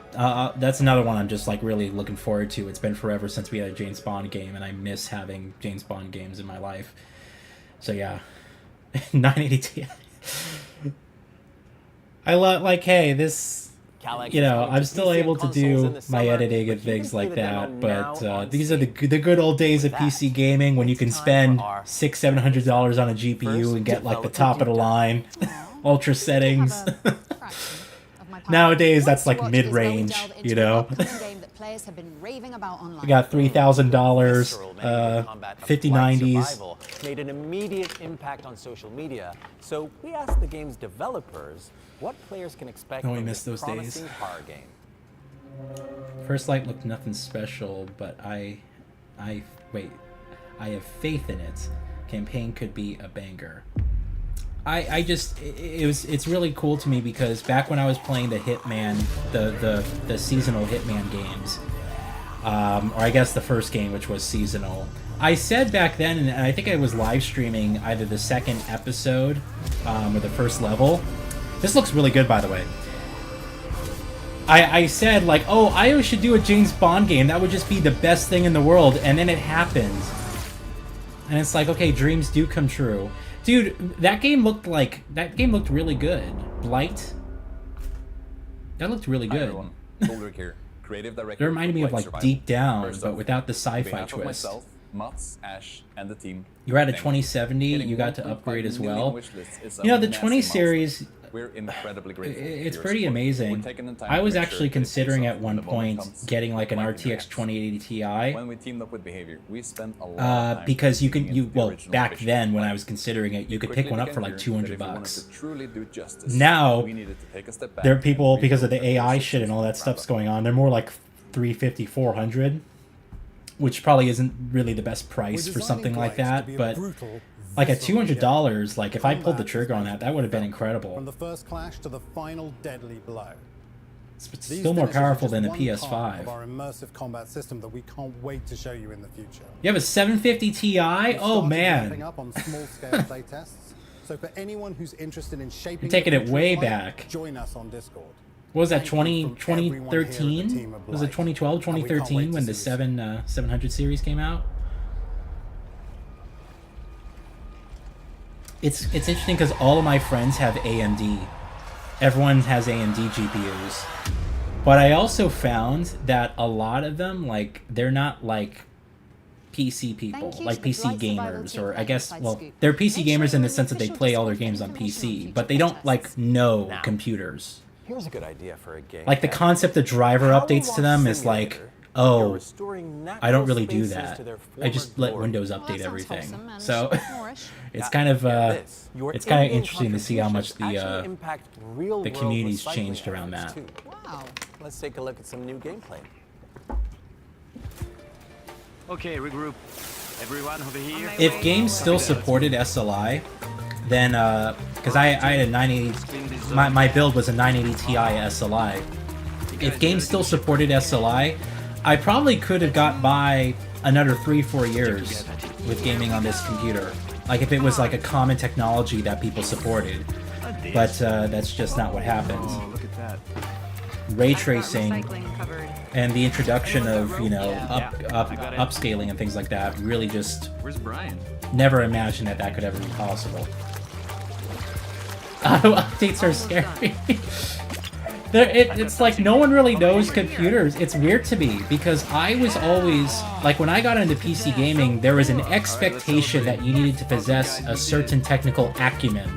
that's another one I'm just like really looking forward to. It's been forever since we had a James Bond game, and I miss having James Bond games in my life. So yeah. 980 Ti. I love, like, hey, this... You know, I'm still able to do my editing and things like that, but these are the good old days of PC gaming when you can spend $600-700 on a GPU and get like the top of the line, ultra settings. Nowadays, that's like mid-range, you know. We got $3,000, 5090s. Made an immediate impact on social media, so we asked the game's developers what players can expect from this promising horror game. First Light looked nothing special, but I have faith in it. Campaign could be a banger. It's really cool to me because back when I was playing the Hitman, the seasonal Hitman games, or I guess the first game, which was seasonal, I said back then, and I think I was live streaming either the second episode or the first level. This looks really good, by the way. I said, like, oh, I should do a James Bond game. That would just be the best thing in the world. And then it happened. And it's like, okay, dreams do come true. Dude, that game looked really good. Blight. That looked really good. Ulrich here, creative director. It reminded me of like Survival. Deep Down, First but off, without the on sci-fi behalf of twist. myself, Mats, Ash, and the team. You're at a thank you. 2070. Getting You got to 1.5 upgrade as million well. wish lists is a You know, the massive 20 milestone. series. We're incredibly grateful. It's for your pretty support. amazing. We're taking the time I to was make actually sure it pays considering off at one when the moment point comes. getting like an Why RTX regrets? 2080 Ti. When we teamed up with Behavior, we spent a lot of time Because you can digging into the well original back vision. then when I was considering it, you could pick Quickly one up for became like clear that $200 if we wanted bucks. to truly do justice, Now we needed to take a step back there are people and because of the rebuild AI core shit and all that systems stuff's going on. They're more like 350, 400, which probably isn't really the best price for something like that. But like at $200, like if I pulled the trigger on that, that would have been incredible. From the first clash to the final deadly blow. It's still more powerful than the PS5. Of our immersive combat system that we can't wait to show you in the future. You have a 750 Ti? Oh man. Up on small-scale playtests. So for anyone who's interested in shaping You're taking the it future way of play, back. Join us on Discord. What was that, Thank you from everyone here at the 2013? Team of Was it Blight, 2012, and we can't 2013 wait when to the see you 700 series came out? It's interesting because all of my friends have AMD. Everyone has AMD GPUs. But I also found that a lot of them, like, they're not like PC people, like PC gamers, or I guess, well, they're PC gamers in the sense that they play all their games on PC, but they don't like know computers. Here's a good idea for a game. Like the concept of driver updates to them is like, oh, I don't really do that. I just let Windows update everything. So it's kind of interesting to see how much the community's changed around that. Wow. Let's take a look at some new gameplay. Okay, regroup. Everyone over here. If games still supported SLI, then because I had a 980, my build was a 980 Ti SLI. If games still supported SLI, I probably could have got by another 3-4 years with gaming on this computer. Like if it was like a common technology that people supported, but that's just not what happened. Look at that. Ray tracing and the introduction of, you know, upscaling and things like that really just Where's Brian? never imagined that that could ever be possible. Auto updates are scary. It's like no one really knows computers. It's weird to me because I was always, like when I got into PC gaming, there was an expectation that you needed to possess a certain technical acumen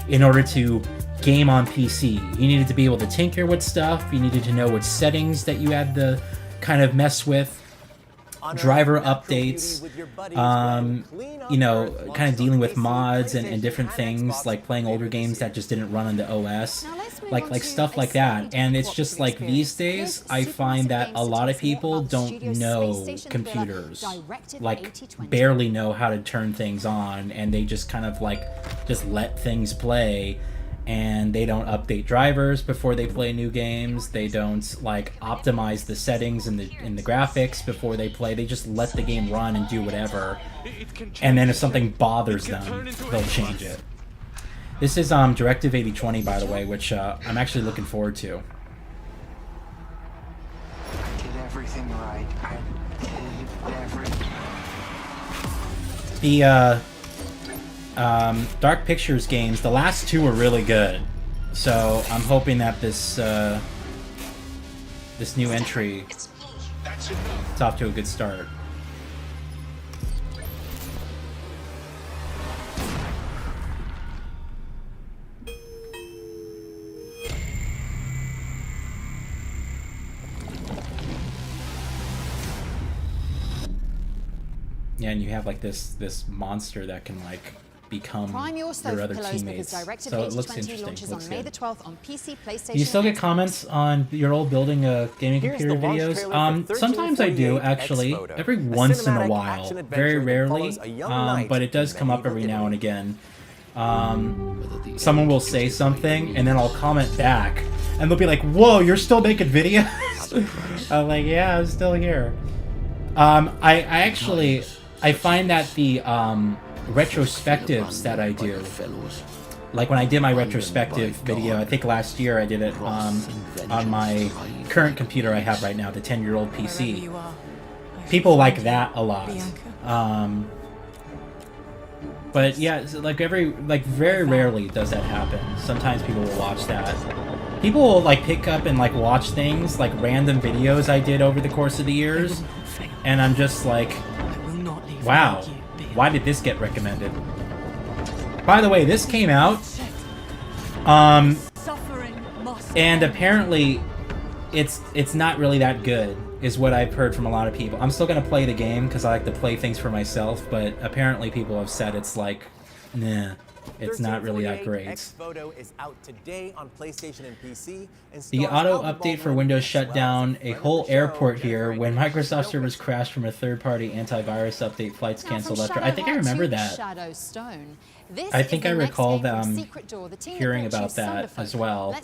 in order to game on PC. You needed to be able to tinker with stuff, you needed to know which settings that you had to kind of mess with, driver updates, you know, kind of dealing with mods and different things, like playing older games that just didn't run on the OS, like stuff like that. And it's just like these days, I find that a lot of people don't know computers, like barely know how to turn things on, and they just kind of like just let things play. And they don't update drivers before they play new games. They don't like optimize the settings and the graphics before they play. They just let the game run and do whatever. And then if something bothers them, they'll change it. This is Directive 8020, by the way, which I'm actually looking forward to. I did everything right. I did everything. The Dark Pictures games, the last two were really good, so I'm hoping that this this new entry is off to a good start. Yeah, and you have like this monster that can like become Prime your your sofa other pillows teammates. because Directive So it looks 8020 interesting. launches Looks on May good. the 12th on PC, PlayStation. Do you still get and comments on your old building gaming Here's computer the launch videos? trailer for Sometimes I do 1348 actually, X-Photo, every a once in a cinematic while, action very adventure that rarely, follows a young knight but it does in come up every medieval now and again. Someone will say something and then I'll comment back and they'll be like, "Whoa, you're still making videos?" I'm like, "Yeah, I'm still here." I find that the retrospectives that I do, like when I did my retrospective video, I think last year I did it on my current computer I have right now, the 10-year-old PC. People like that a lot. But yeah, so like very rarely does that happen. Sometimes people will watch that. People will like pick up and like watch things, like random videos I did over the course of the years, and I'm just like, wow, why did this get recommended? By the way, this came out, and apparently it's not really that good, is what I've heard from a lot of people. I'm still gonna play the game because I like to play things for myself, but apparently people have said it's like, nah, it's not really that great. X-Photo is out today on PlayStation and PC. The auto update for Windows shut down a whole airport here when Microsoft servers crashed from a third-party antivirus update. Flights canceled after. I think I remember that. I think I recall them hearing about that as well.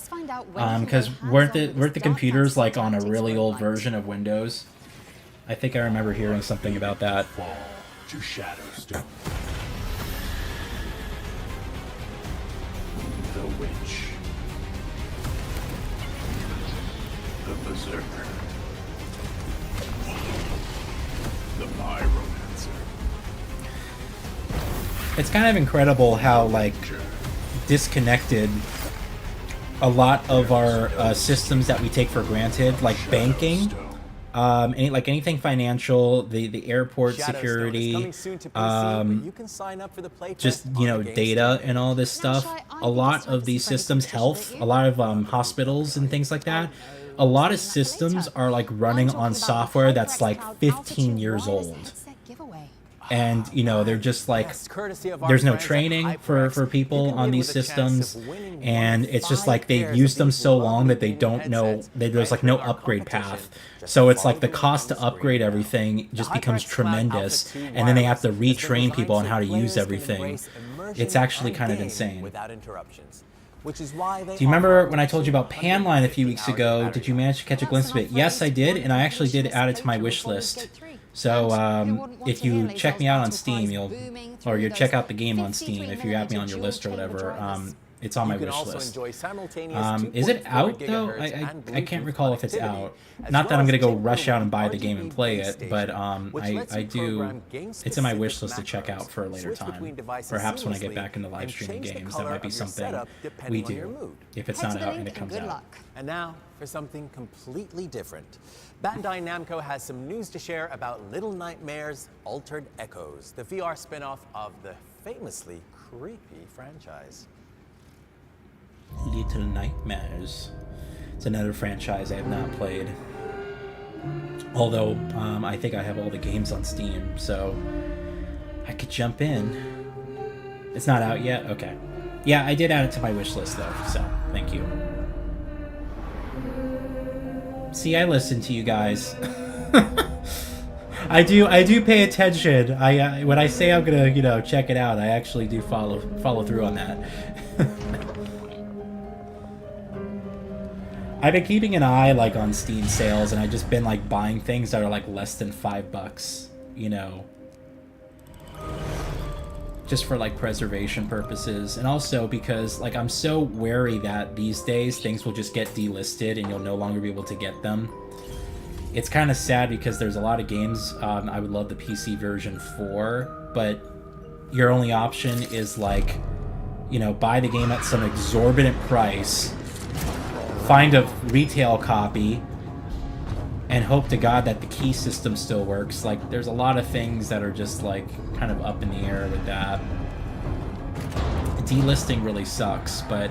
Because weren't the computers like on a really old version of Windows? I think I remember hearing something about that. To Shadowstone. The Witch. The Berserker. The Pyromancer. It's kind of incredible how like disconnected a lot of our systems that we take for granted, like banking, anything financial, the airport security, just data and all this stuff. A lot of these systems, health, a lot of hospitals and things like that. A lot of systems are like running on software that's like 15 years old. And they're just like, there's no training for people on these systems, and it's just like they've used them so long that they don't know, there's like no upgrade path. So it's like the cost to upgrade everything just becomes tremendous, and then they have to retrain people on how to use everything. It's actually kind of insane. Do you remember when I told you about Panline a few weeks ago? Did you manage to catch a glimpse of it? Yes, I did, and I actually did add it to my wish list. So if you check me out on Steam, you'll check out the game on Steam if you have me on your list or whatever. It's on my wish list. Is it out though? I can't recall if it's out. Not that I'm gonna go rush out and buy the game and play it, but I do. It's in my wish list to check out for a later time. Perhaps when I get back into live streaming games, that might be something we do if it's not out and it comes out. And now for something completely different. Bandai Namco has some news to share about Little Nightmares: Altered Echoes, the VR spin-off of the famously creepy franchise. Little Nightmares. It's another franchise I have not played. Although, I think I have all the games on Steam, so I could jump in. It's not out yet? Okay. Yeah, I did add it to my wish list though, so thank you. See, I listen to you guys. I do pay attention. When I say I'm gonna, check it out, I actually do follow through on that. I've been keeping an eye like on Steam sales, and I've just been like buying things that are like less than $5, just for like preservation purposes, and also because like I'm so wary that these days things will just get delisted and you'll no longer be able to get them. It's kind of sad because there's a lot of games I would love the PC version for, but your only option is like, buy the game at some exorbitant price, find a retail copy, and hope to God that the key system still works. Like, there's a lot of things that are just like kind of up in the air with that. Delisting really sucks, but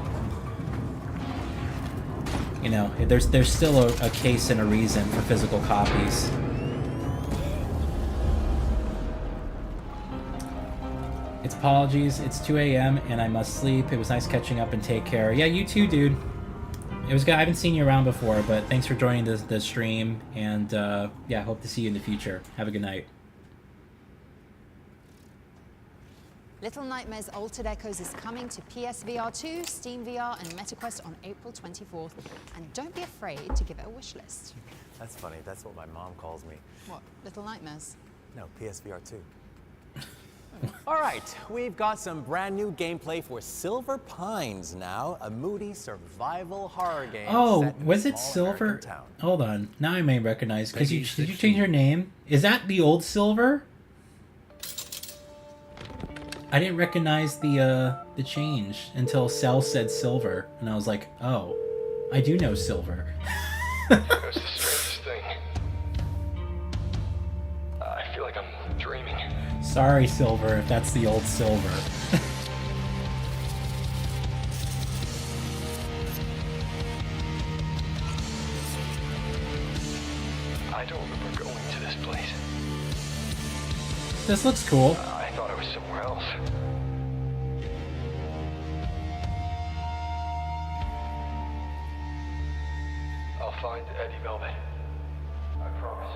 there's still a case and a reason for physical copies. It's apologies. It's 2 a.m. and I must sleep. It was nice catching up, and take care. Yeah, you too, dude. It was good. I haven't seen you around before, but thanks for joining the stream, and yeah, hope to see you in the future. Have a good night. Little Nightmares: Altered Echoes is coming to PSVR 2, Steam VR, and MetaQuest on April 24th. And don't be afraid to give it a wish list. That's funny. That's what my mom calls me. What? Little Nightmares? No, PSVR 2. All right, we've got some brand new gameplay for Silver Pines now, a moody survival horror game. Oh, was it Silver? Hold on, now I may recognize, because did you change your name? Is that the old Silver? I didn't recognize the change until Cell said silver, and I was like, oh, I do know silver. It's the strangest thing. I feel like I'm dreaming. Sorry, Silver, if that's the old Silver. I don't remember going to this place. This looks cool. I thought I was somewhere else. I'll find Eddie Velvet. I promise.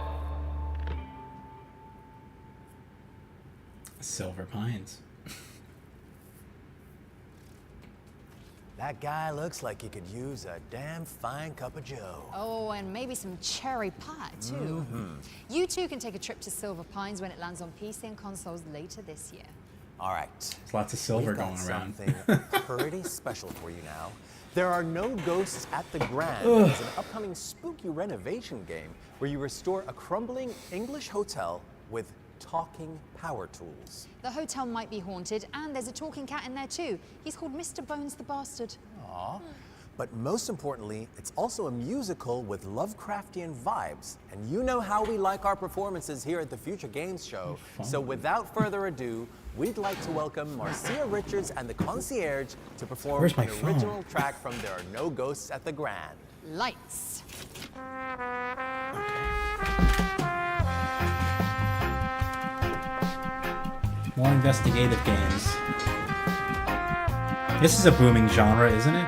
Silver Pines. That guy looks like he could use a damn fine cup of joe. Oh, and maybe some cherry pie, too. You two can take a trip to Silver Pines when it lands on PC and consoles later this year. All right. There's lots of silver We've got going around. something pretty special for you now. There are no ghosts at the Grand. It's an upcoming spooky renovation game where you restore a crumbling English hotel with talking power tools. The hotel might be haunted, and there's a talking cat in there, too. He's called Mr. Bones the Bastard. Aw. But most importantly, it's also a musical with Lovecraftian vibes. And you know how we like our performances here at the Future Games Show. So without further ado, we'd like to welcome Marcia Richards and the Concierge to perform Where's my an phone? original track from There Are No Ghosts at the Grand. Lights. More investigative games. This is a booming genre, isn't it?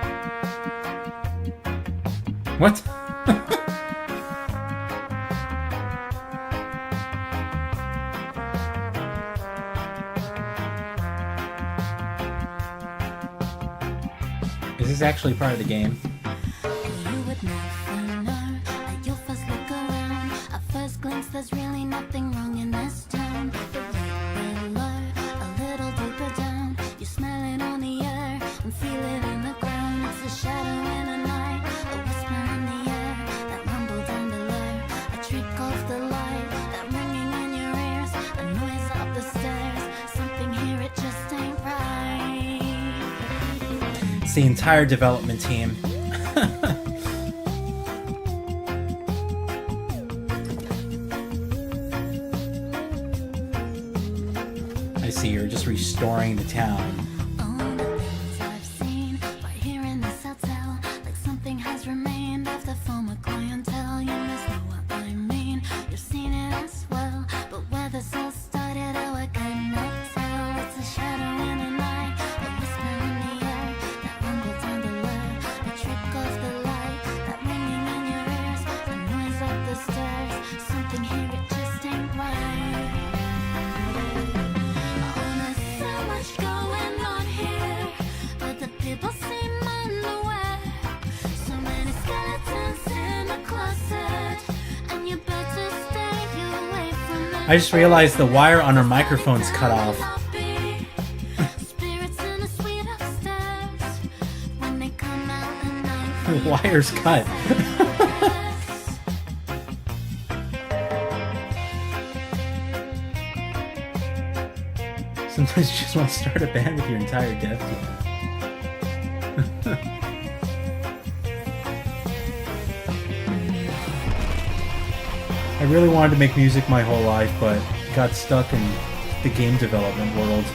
What? Is this actually part of the game? You would never know at your first look around. At first glance, there's really nothing wrong in this town. But right below, a little deeper down, you smell it on the air and feel it in the ground. It's a shadow in a night, a whisper in the air, that rumble down below, a trick of the light, that ringing in your ears, a noise up the stairs. Something here, it just ain't right. It's the entire development team. I see you're just restoring the town. I've seen right here in this hotel, like something has remained of the former clientele. You must know what I mean. You've seen it as well, but where this all started, oh, I cannot tell. It's a shadow in the night, a whisper in the air, that rumble down below, a trick of the light, that ringing in your ears, a noise up the stairs. Something here, it just ain't right. So much going on here, but the people seem unaware. So many skeletons in the closet, and you better stay away from them. I just realized the wire on our microphone's cut off. Spirits in the suite upstairs, when they come out at night. The wire's cut. Sometimes you just want to start a band with your entire dev team. I really wanted to make music my whole life, but got stuck in the game development world.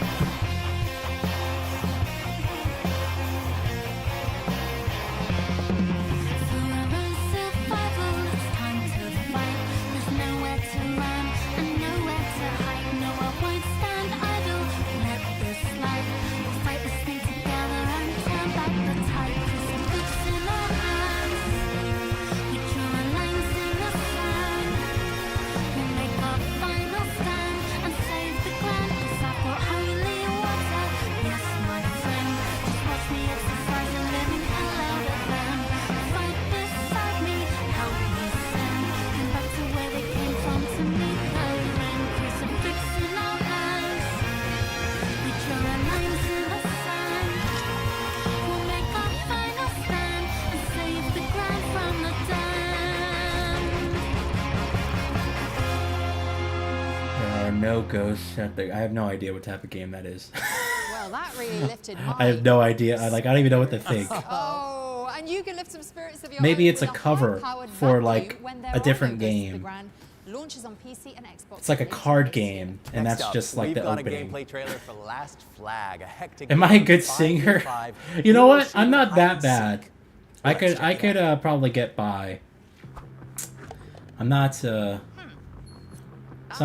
No ghosts at the. I have no idea what type of game that is. Well, that really lifted my... I have no idea. I don't even know what to think. Oh, and you can lift some spirits of your Maybe own it's a with cover high-powered for vacuum like when there a are different no ghosts of the game. Grand. Launches on PC and Xbox. It's like a card game, and Next that's up, just like we've the got opening. a gameplay trailer for Last Flag, a hectic Am I a game good of 5v5 singer? You know hero what? I'm shooter not hide that and bad. seek. I Let's could check it probably get by. I'm not. Some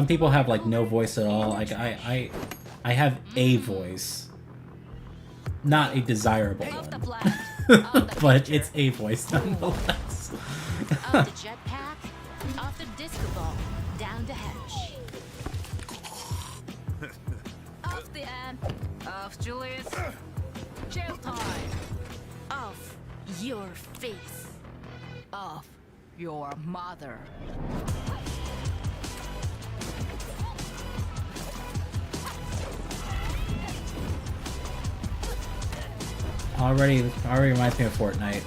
people have like no voice at all. Like I have a voice, not a desirable one, but it's a voice nonetheless. Off the jetpack, off the disco ball, down the hatch. Off the end, off Julius. Jail time. Off your face. Off your mother. Already reminds me of Fortnite.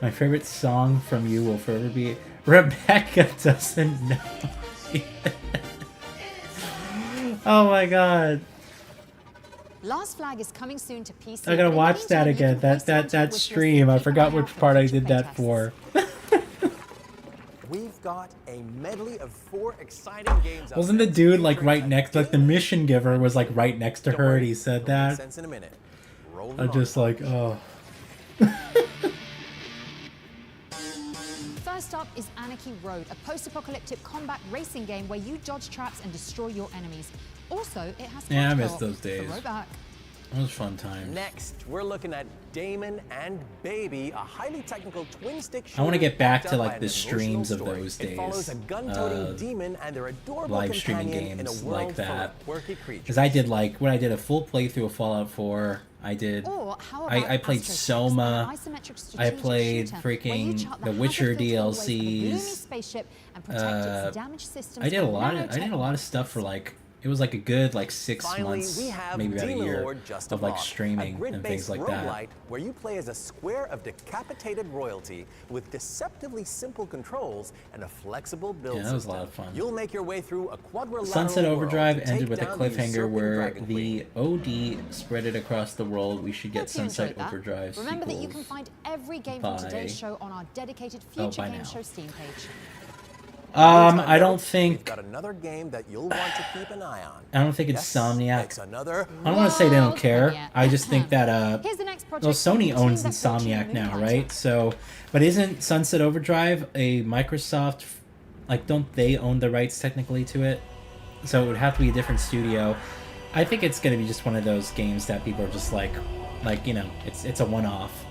My favorite song from you will forever be Rebecca Doesn't Know. Oh my god. Last Flag is coming soon to PC. I gotta but in the watch that meantime, you again. can voice That activate stream. I Keep an forgot eye out which for part I future did that playtests. for. We've got a medley of 4 exciting games. up Wasn't the next, dude like featuring right a next, like the mission giver was like right next to Don't her, worry, and he said it'll make that. sense in a minute. Roll it I'm on. just like, oh. First up is Anarchy Road, a post-apocalyptic combat racing game where you dodge traps and destroy your enemies. Also, it has Yeah, I couch miss co-op. those days. Throwback. It was fun time. Next, we're looking at Damon and Baby, a highly technical twin-stick shooter. I want to get back backed to up by like an the streams of emotional those story. days. It follows a gun-toting demon and their adorable Live streaming companion in a games world like full of that. quirky creatures. Because I did like when I did a full playthrough of Fallout 4. I did. Or how I about played Astroturf, Soma. an isometric I strategic played shooter where you freaking chart the Witcher hazard-filled hallways of a gloomy DLCs. spaceship and protect its damaged systems I did a from lot. I did a lot of nanotech stuff for like. It was like a good like 6 Finally, months, we have maybe about a Demon year Lord Just of like Block, streaming a and things grid-based like that. roguelite where you play as a square of decapitated royalty with deceptively simple controls and a flexible build Yeah, that was a system. lot of fun. You'll make your way through a quadrilateral Sunset world Overdrive to ended take with a down the cliffhanger usurping where Dragon the Queen. OD spread it across the world. We should get Hope you Sunset enjoyed that. Overdrive Remember that you sequels. can find every game from by- today's show on our dedicated Future by Game now. Show Steam page. I don't We've think. got another game that you'll want to keep an eye on. I don't think it's Yes, Insomniac. it's another. I don't want to say they don't Well, care. yeah. I just think that Here's the next well, project Sony from the owns team that brought you Insomniac now, Moonlighter. right? So, but isn't Sunset Overdrive a Microsoft? Like, don't they own the rights technically to it? So it would have to be a different studio. I think it's gonna be just one of those games that people are just like you know, it's a one-off.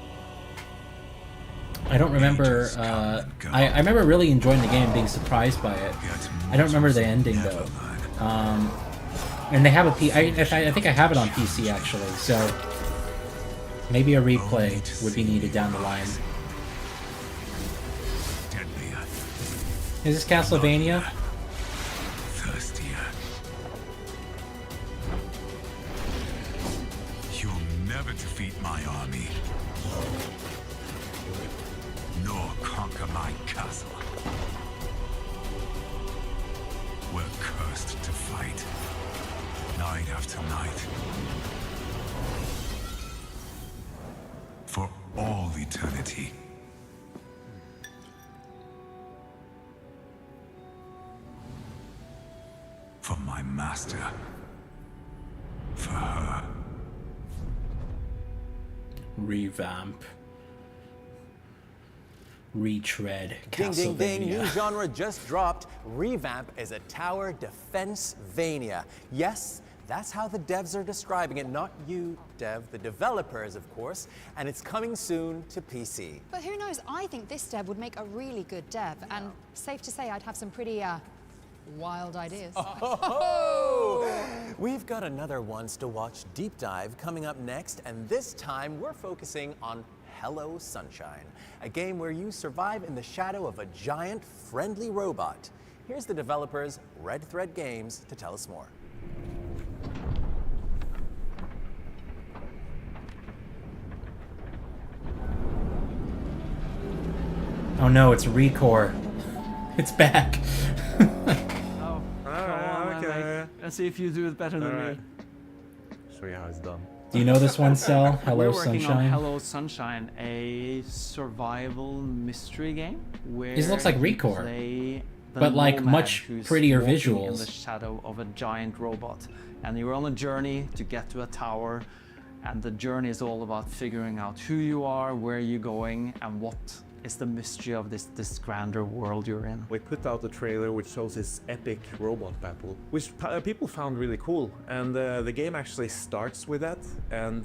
I don't remember. I remember really enjoying the game, being surprised by it. I don't remember the ending though. And they have a I think I have it on PC actually. So maybe a replay would be needed down the line. Is this Castlevania? Thirstier. You'll never defeat my army, nor conquer my castle. We're cursed to fight, night after night, for all eternity. For my master. For her. Revamp. Retread. Ding, ding, ding. Castlevania. New genre just dropped. Revamp is a tower defense-vania. Yes, that's how the devs are describing it. Not you, Dev, the developers, of course. And it's coming soon to PC. But who knows, I think this dev would make a really good dev, and safe to say I'd have some pretty, wild ideas. Oh, we've got another Ones to Watch deep dive coming up next, and this time we're focusing on Hello Sunshine, a game where you survive in the shadow of a giant, friendly robot. Here's the developers, Red Thread Games, to tell us more. Oh no, it's Recore. It's back. Oh, okay. Let's see if you do it better than me. Show you how it's done. Do you know this one, Cell? Hello, We're working Sunshine? on Hello Sunshine, a survival mystery game where This looks like you Recore, play the but like nomad much who's prettier walking visuals. in the shadow of a giant robot, and you're on a journey to get to a tower, and the journey is all about figuring out who you are, where you're going, and what is the mystery of this grander world you're in. We put out a trailer which shows this epic robot battle, which people found really cool. And the game actually starts with that. And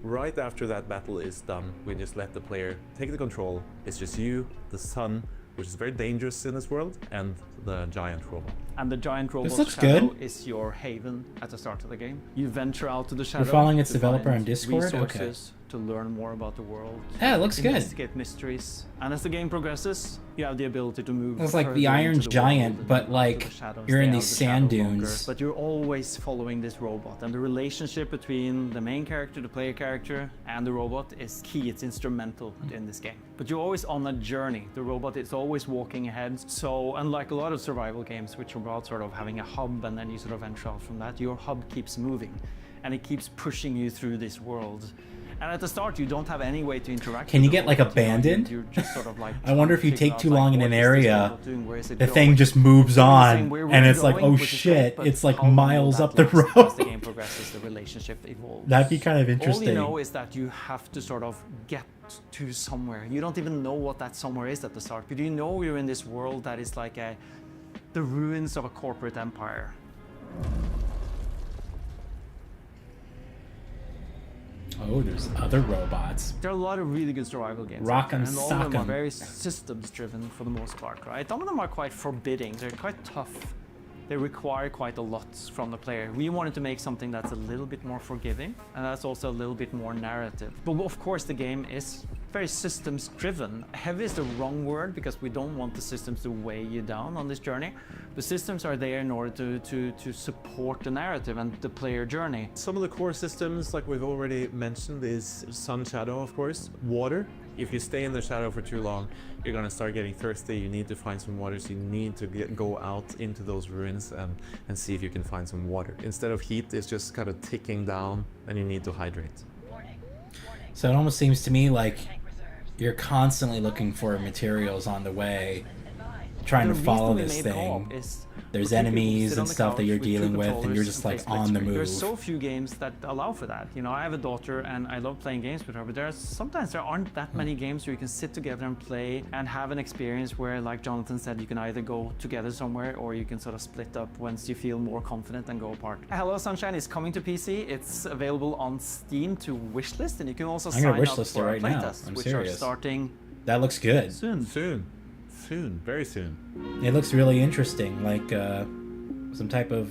right after that battle is done, we just let the player take the control. It's just you, the sun, which is very dangerous in this world, and the giant robot. And the giant robot looks shadow good. is your haven at the start of the game. You venture out to the shadow. We're following its to developer find on Discord? Okay. resources, to learn more about the world. Yeah, it looks good. Investigate mysteries. And as the game progresses, you have the ability to move. It's like further the Iron into the Giant, world but and like into the shadows, you're in stay out these of the sand shadow longer. dunes. But you're always following this robot, and the relationship between the main character, the player character, and the robot is key. It's instrumental in this game. But you're always on a journey. The robot is always walking ahead. So unlike a lot of survival games, which are about sort of having a hub and then you sort of venture out from that, your hub keeps moving, and it keeps pushing you through this world. And at the start, you don't have any way to interact. Can with you the get like robot. abandoned? You're just sort of like I wonder if you figure take out, too like, long in what an is this area, robot doing? Where is it the going? thing just moves It's on, saying where and we're it's like, going, oh which is great, shit, but it's like how long miles that up the lasts road. As the game progresses, the relationship evolves. That'd be kind of All interesting. you know is that you have to sort of get to somewhere. You don't even know what that somewhere is at the start, but you know you're in this world that is like the ruins of a corporate empire. Oh, there's other robots. There are a lot of really good survival games. Rock out there, 'em, and all sock of them 'em. are very systems driven for the most part, right? Some of them are quite forbidding. They're quite tough. They require quite a lot from the player. We wanted to make something that's a little bit more forgiving, and that's also a little bit more narrative. But of course, the game is very systems driven. Heavy is the wrong word because we don't want the systems to weigh you down on this journey. The systems are there in order to support the narrative and the player journey. Some of the core systems, like we've already mentioned, is sun shadow, of course. Water. If you stay in the shadow for too long, you're gonna start getting thirsty. You need to find some water, so you need to go out into those ruins and see if you can find some water. Instead of heat, it's just kind of ticking down, and you need to hydrate. So it almost seems to me like you're constantly looking for materials on the way, trying to follow this thing. There's enemies and stuff that you're dealing with, and you're just like on the move. There's so few games that allow for that. You know, I have a daughter and I love playing games with her, but sometimes there aren't that many games where you can sit together and play and have an experience where, like Jonathan said, you can either go together somewhere or you can sort of split up once you feel more confident and go apart. Hello Sunshine is coming to PC. It's available on Steam to wishlist, and you can also sign up for our playtests, which are starting. That looks good. Soon. Soon, very soon. It looks really interesting, like some type of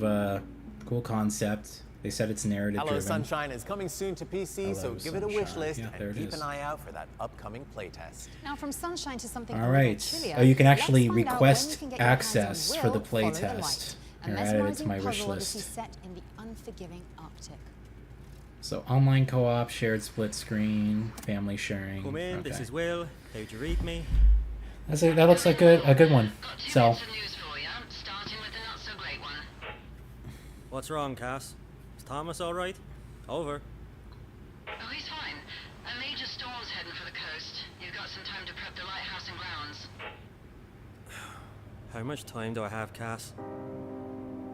cool concept. They said it's narrative Hello driven. Sunshine is coming soon to PC, so give it a wish list Yeah, there and it keep is. an eye out for that upcoming playtest. Now from Sunshine to something All called right. Trivia, Oh, you can let's actually find out when request you can get your hands on access Will for the Follow the playtest. Light, a Here, I added it to mesmerizing my wish puzzle odyssey list. set in the unforgiving Arctic. So online co-op, shared split screen, family sharing. Come in, this Okay. is Will. How'd you read me? That looks like a good one. So What's wrong, Cass? Is Thomas alright? Over. Oh, he's fine. A major storm's heading for the coast. You've got some time to prep the lighthouse and grounds. How much time do I have, Cass?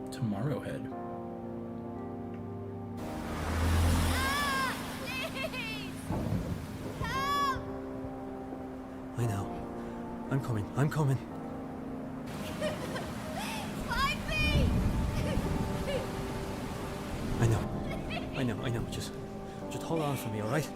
Tomorrowhead. I know. I'm coming. I'm coming. I know. Just hold on for me, all right?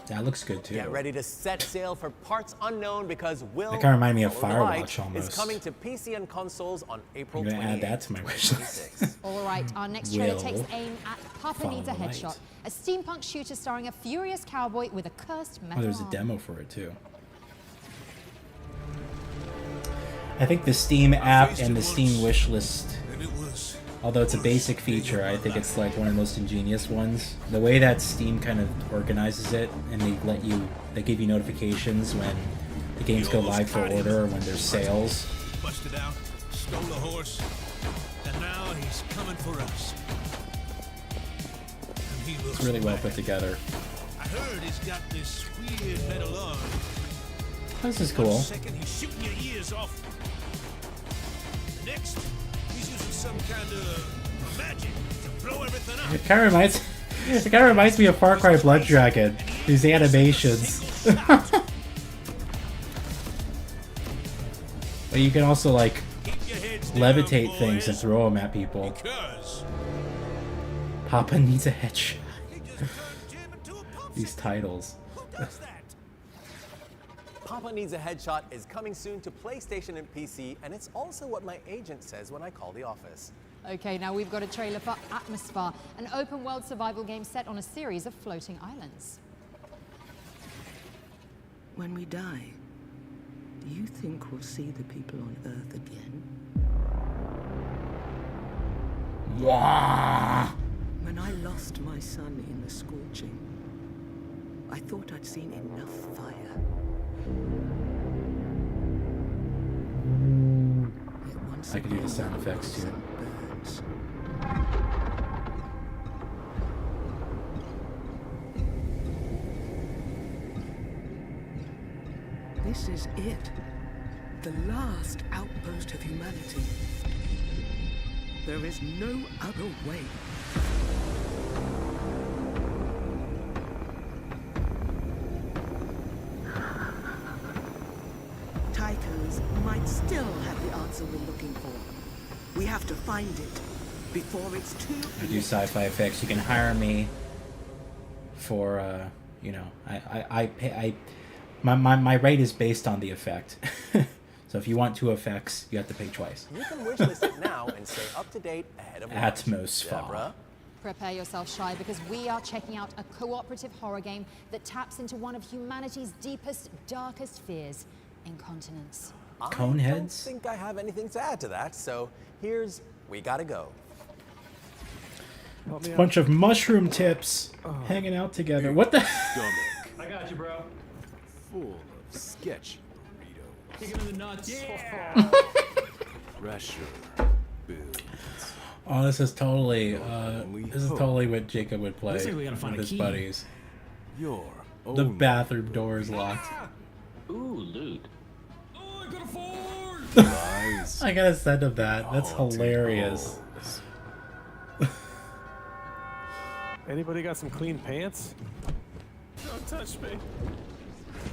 That looks good too. Get ready to set sail for parts unknown because Will That kinda reminded me of Follow the Light Firewatch almost. is coming to PC and consoles on April I'm gonna 28th. add that to my wish list. All right, our next trailer Will takes aim at Papa Follow Needs a the Light. Headshot, a steampunk shooter starring a furious cowboy with a cursed Oh, metal there's a arm. demo for it too. I think the Steam app and the Steam wishlist, although it's a basic feature, I think it's like one of the most ingenious ones. The way that Steam kind of organizes it, and they give you notifications when the games go live for order or when there's sales. Busted out, stole a horse, and now he's coming for us. And he will It's really well put together. I heard he's got this weird metal arm. This is cool. 1 second he's shooting your ears off. The next, he's using some kind of magic to blow everything up. It kind of reminds me of Far Cry Blood Dragon. These animations. But you can also like levitate things and throw them at people. Papa needs a headshot. These titles. Papa Needs a Headshot is coming soon to PlayStation and PC, and it's also what my agent says when I call the office. Okay, now we've got a trailer for Atmosphere, an open-world survival game set on a series of floating islands. When we die, do you think we'll see the people on Earth again? Yeah. When I lost my son in the scorching, I thought I'd seen enough fire. I can do the sound effects too. Burns. This is it. The last outpost of humanity. There is no other way. Tychos might still have the answer we're looking for. We have to find it before it's too I do sci-fi effects. You can hire me for, you know, my rate is based on the effect. So if you want 2 effects, you have to pay twice. You can wishlist it now and stay up to date ahead of launch. Atmosphere. Prepare yourself, Shy, because we are checking out a cooperative horror game that taps into one of humanity's deepest, darkest fears, incontinence. I Coneheads? don't think I have anything to add to that, so here's We Gotta Go. Bunch of mushroom tips hanging out together. What the? I got you, bro. Full of sketchy burritos. Kick him in the nuts. Yeah. Pressure builds. Oh, this is totally what Jacob would play Looks like we gotta find with a his key. buddies. Your The own bathroom door is locked. Ooh, loot. I gotta send him that. That's hilarious. Anybody got some clean pants? Don't touch me.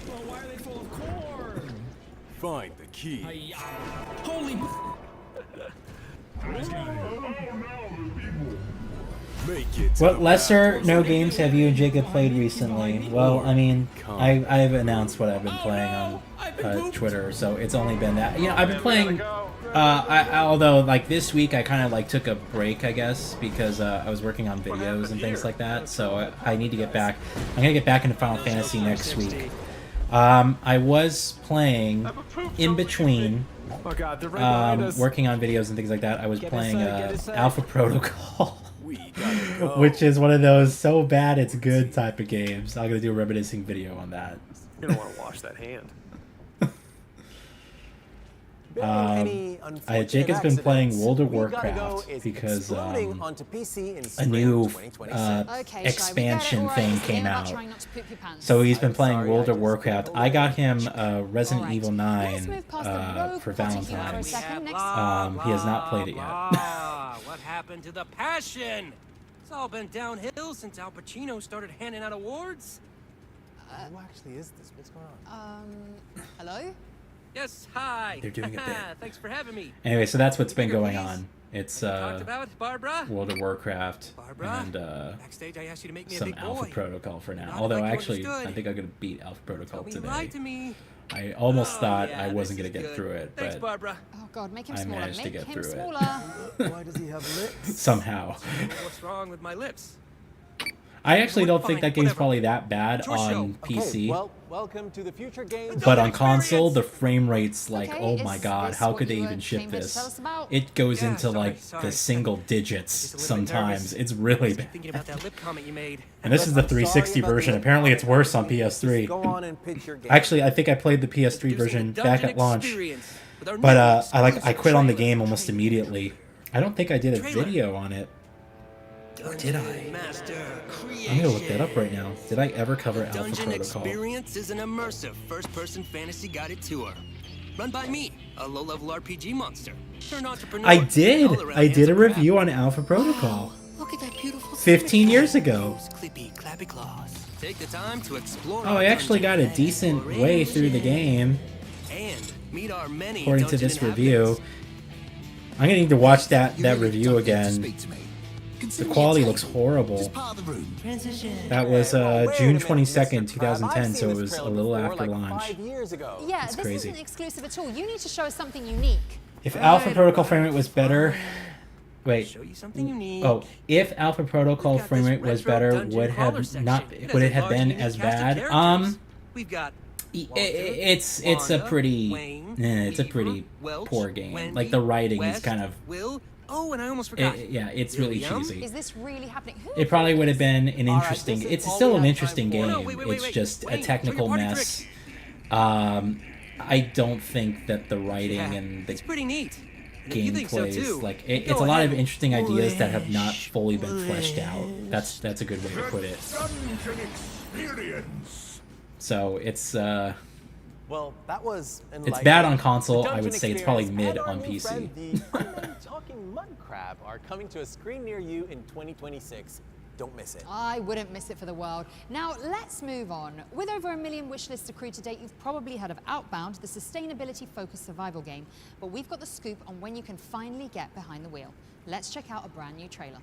Well, why are they full of corn? Find the key. Holy. Make it. What lesser no games have you and Jacob played recently? Well, I mean, I've announced what I've been playing on Twitter, so it's only been that. You know, I've been playing. Although like this week I kind of like took a break, I guess, because I was working on videos and things like that. So I need to get back. I'm gonna get back into Final Fantasy next week. I was playing in between. Oh God, they're right behind us. Working on videos and things like that. I was playing Alpha Protocol. Which is one of those so bad it's good type of games. I'm gonna do a reminiscing video on that. You don't want to wash that hand. Jacob's been playing World of Warcraft because a new expansion thing came out. So he's been playing World of Warcraft. I got him Resident Evil 9 for Valentine's. He has not played it yet. What happened to the passion? It's all been downhill since Al Pacino started handing out awards. Who actually is this? What's going on? Hello? Yes, hi. They're doing a bit. Thanks for having me. Anyway, so that's what's been going on. It's Talked about Barbara. World of Warcraft and Backstage, I asked you to make me a some big Alpha boy. Protocol for now. Not Although like you actually, understood. I think I'm gonna beat Alpha Protocol Don't be today. lied to me. I almost thought yeah, I wasn't this gonna is get good. through it, Thanks, but Barbara. Oh God, make him I smaller. managed to Make get him through it. smaller. Why does he have lips? somehow. What's wrong with my lips? I actually don't think that game's probably that bad on PC. Well, welcome to the future games. But on console, the frame rate's like, Okay, oh my is god, this how what could they you even ship came here to this? tell us about? It goes Yeah, into like sorry. the single digits sometimes. It's really bad. Thinking about that lip comment you made. And this is the 360 version. Apparently it's worse on PS3. Go on and pitch your game. Actually, I think I played the PS3 version back at launch. But I quit on the game almost immediately. I don't think I did a video on it. Or did I? I'm gonna look that up right now. Did I ever cover Alpha Dungeon Protocol? Experience is an immersive first-person fantasy guided tour. Run by me, a low-level RPG monster. Turned entrepreneur. I did. all-around I did a handsome crap. review on Alpha Protocol. Look at that beautiful 15 years ago. Clippy, clappy claws. Take the time to explore. Oh, I actually got a decent way through the game, And meet our many according to dungeon this review. I'm gonna need to watch that review again. The quality looks horrible. That was June 22nd, 2010, so it was a little after launch. Yeah, It's this crazy. isn't exclusive at all. You need to show us something unique. If Alpha Protocol frame rate was better, wait. Show you something unique. Oh, if Alpha Protocol frame rate was better, would it have been as bad? We've got It's a pretty poor game. Like the writing is kind of Will. Oh, and I almost forgot. yeah, it's really cheesy. Is this really happening? It probably would have been an interesting. It's still an interesting game. It's just a technical mess. I don't think that the writing and the It's pretty neat. And if you think so gameplay is too, like go it's a lot ahead. of interesting ideas that have not fully been fleshed out. That's a good way to put it. So it's Well, that was it's bad on enlightening. console. The I would Dungeon say it's probably Experience mid and our on new PC. friend, the unknown talking mud crab are coming to a screen near you in 2026. Don't miss it. I wouldn't miss it for the world. Now, let's move on. With over 1 million wishlists accrued to date, you've probably heard of Outbound, the sustainability-focused survival game. But we've got the scoop on when you can finally get behind the wheel. Let's check out a brand new trailer.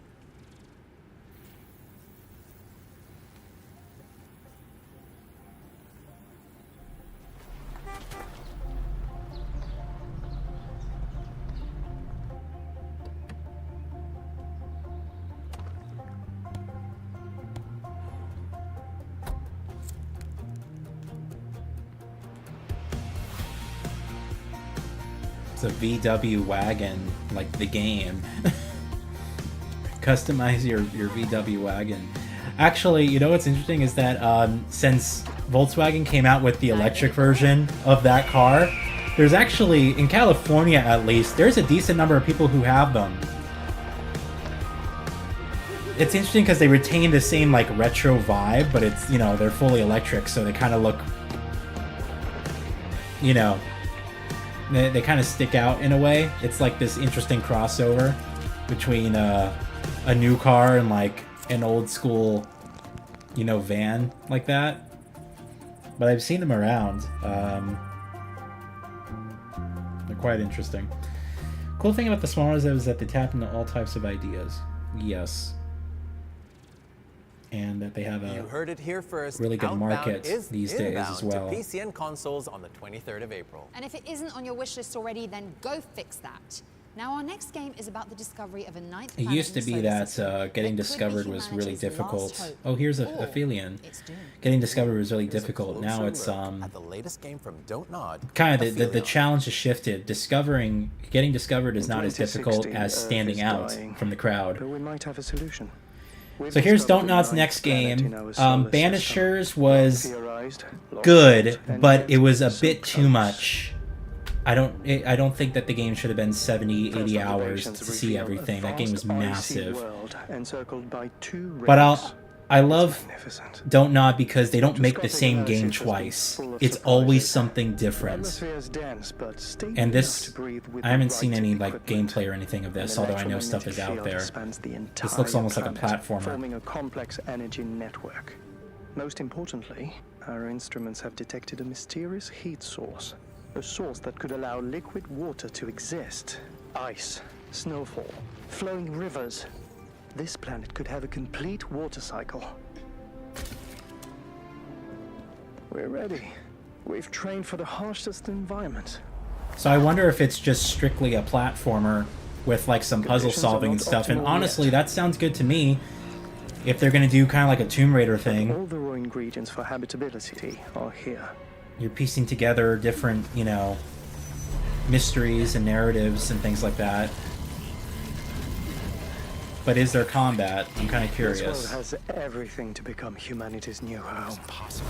It's a VW wagon, like the game. Customize your VW wagon. Actually, you know what's interesting is that since Volkswagen came out with the electric version of that car, there's actually, in California at least, there's a decent number of people who have them. It's interesting because they retain the same like retro vibe, but it's, you know, they're fully electric, so they kind of look, you know, they kind of stick out in a way. It's like this interesting crossover between a new car and like an old school, you know, van like that. But I've seen them around. They're quite interesting. Cool thing about the smaller is that they tap into all types of ideas. Yes. And that they have a You heard it here first. really good Outbound market is these days inbound as well. To PC and consoles on the 23rd of April. And if it isn't on your wish list already, then go fix that. Now, our next game is about the discovery of a ninth It planet used to in the be solar that system getting that could be discovered was really humanity's last difficult. hope. Oh, here's a Or Aphelion. it's doomed. Getting discovered was really difficult. Now Closer it's look at the latest game from Don't Nod. kind of the Aphelion. challenge has shifted. Getting discovered is not as difficult as standing out from the crowd. But we might have a solution. So here's Don't Nod's next game. Banishers was good, but it was a bit too much. I don't think that the game should have been 70, 80 hours to see everything. That game was massive. But I love Don't Nod because they don't make the same game twice. It's always something different. And this, I haven't seen any like gameplay or anything of this, although I know stuff is out there. This looks almost like a platformer. Forming a complex energy network. Most importantly, our instruments have detected a mysterious heat source. A source that could allow liquid water to exist. Ice, snowfall, flowing rivers. This planet could have a complete water cycle. We're ready. We've trained for the harshest environment. So I wonder if it's just strictly a platformer with like some puzzle solving and stuff. And honestly, that sounds good to me. if they're gonna do kind of like a Tomb Raider thing. All the raw ingredients for habitability are here. You're piecing together different, you know, mysteries and narratives and things like that. But is there combat? I'm kind of curious. This world has everything to become humanity's new home. It's impossible.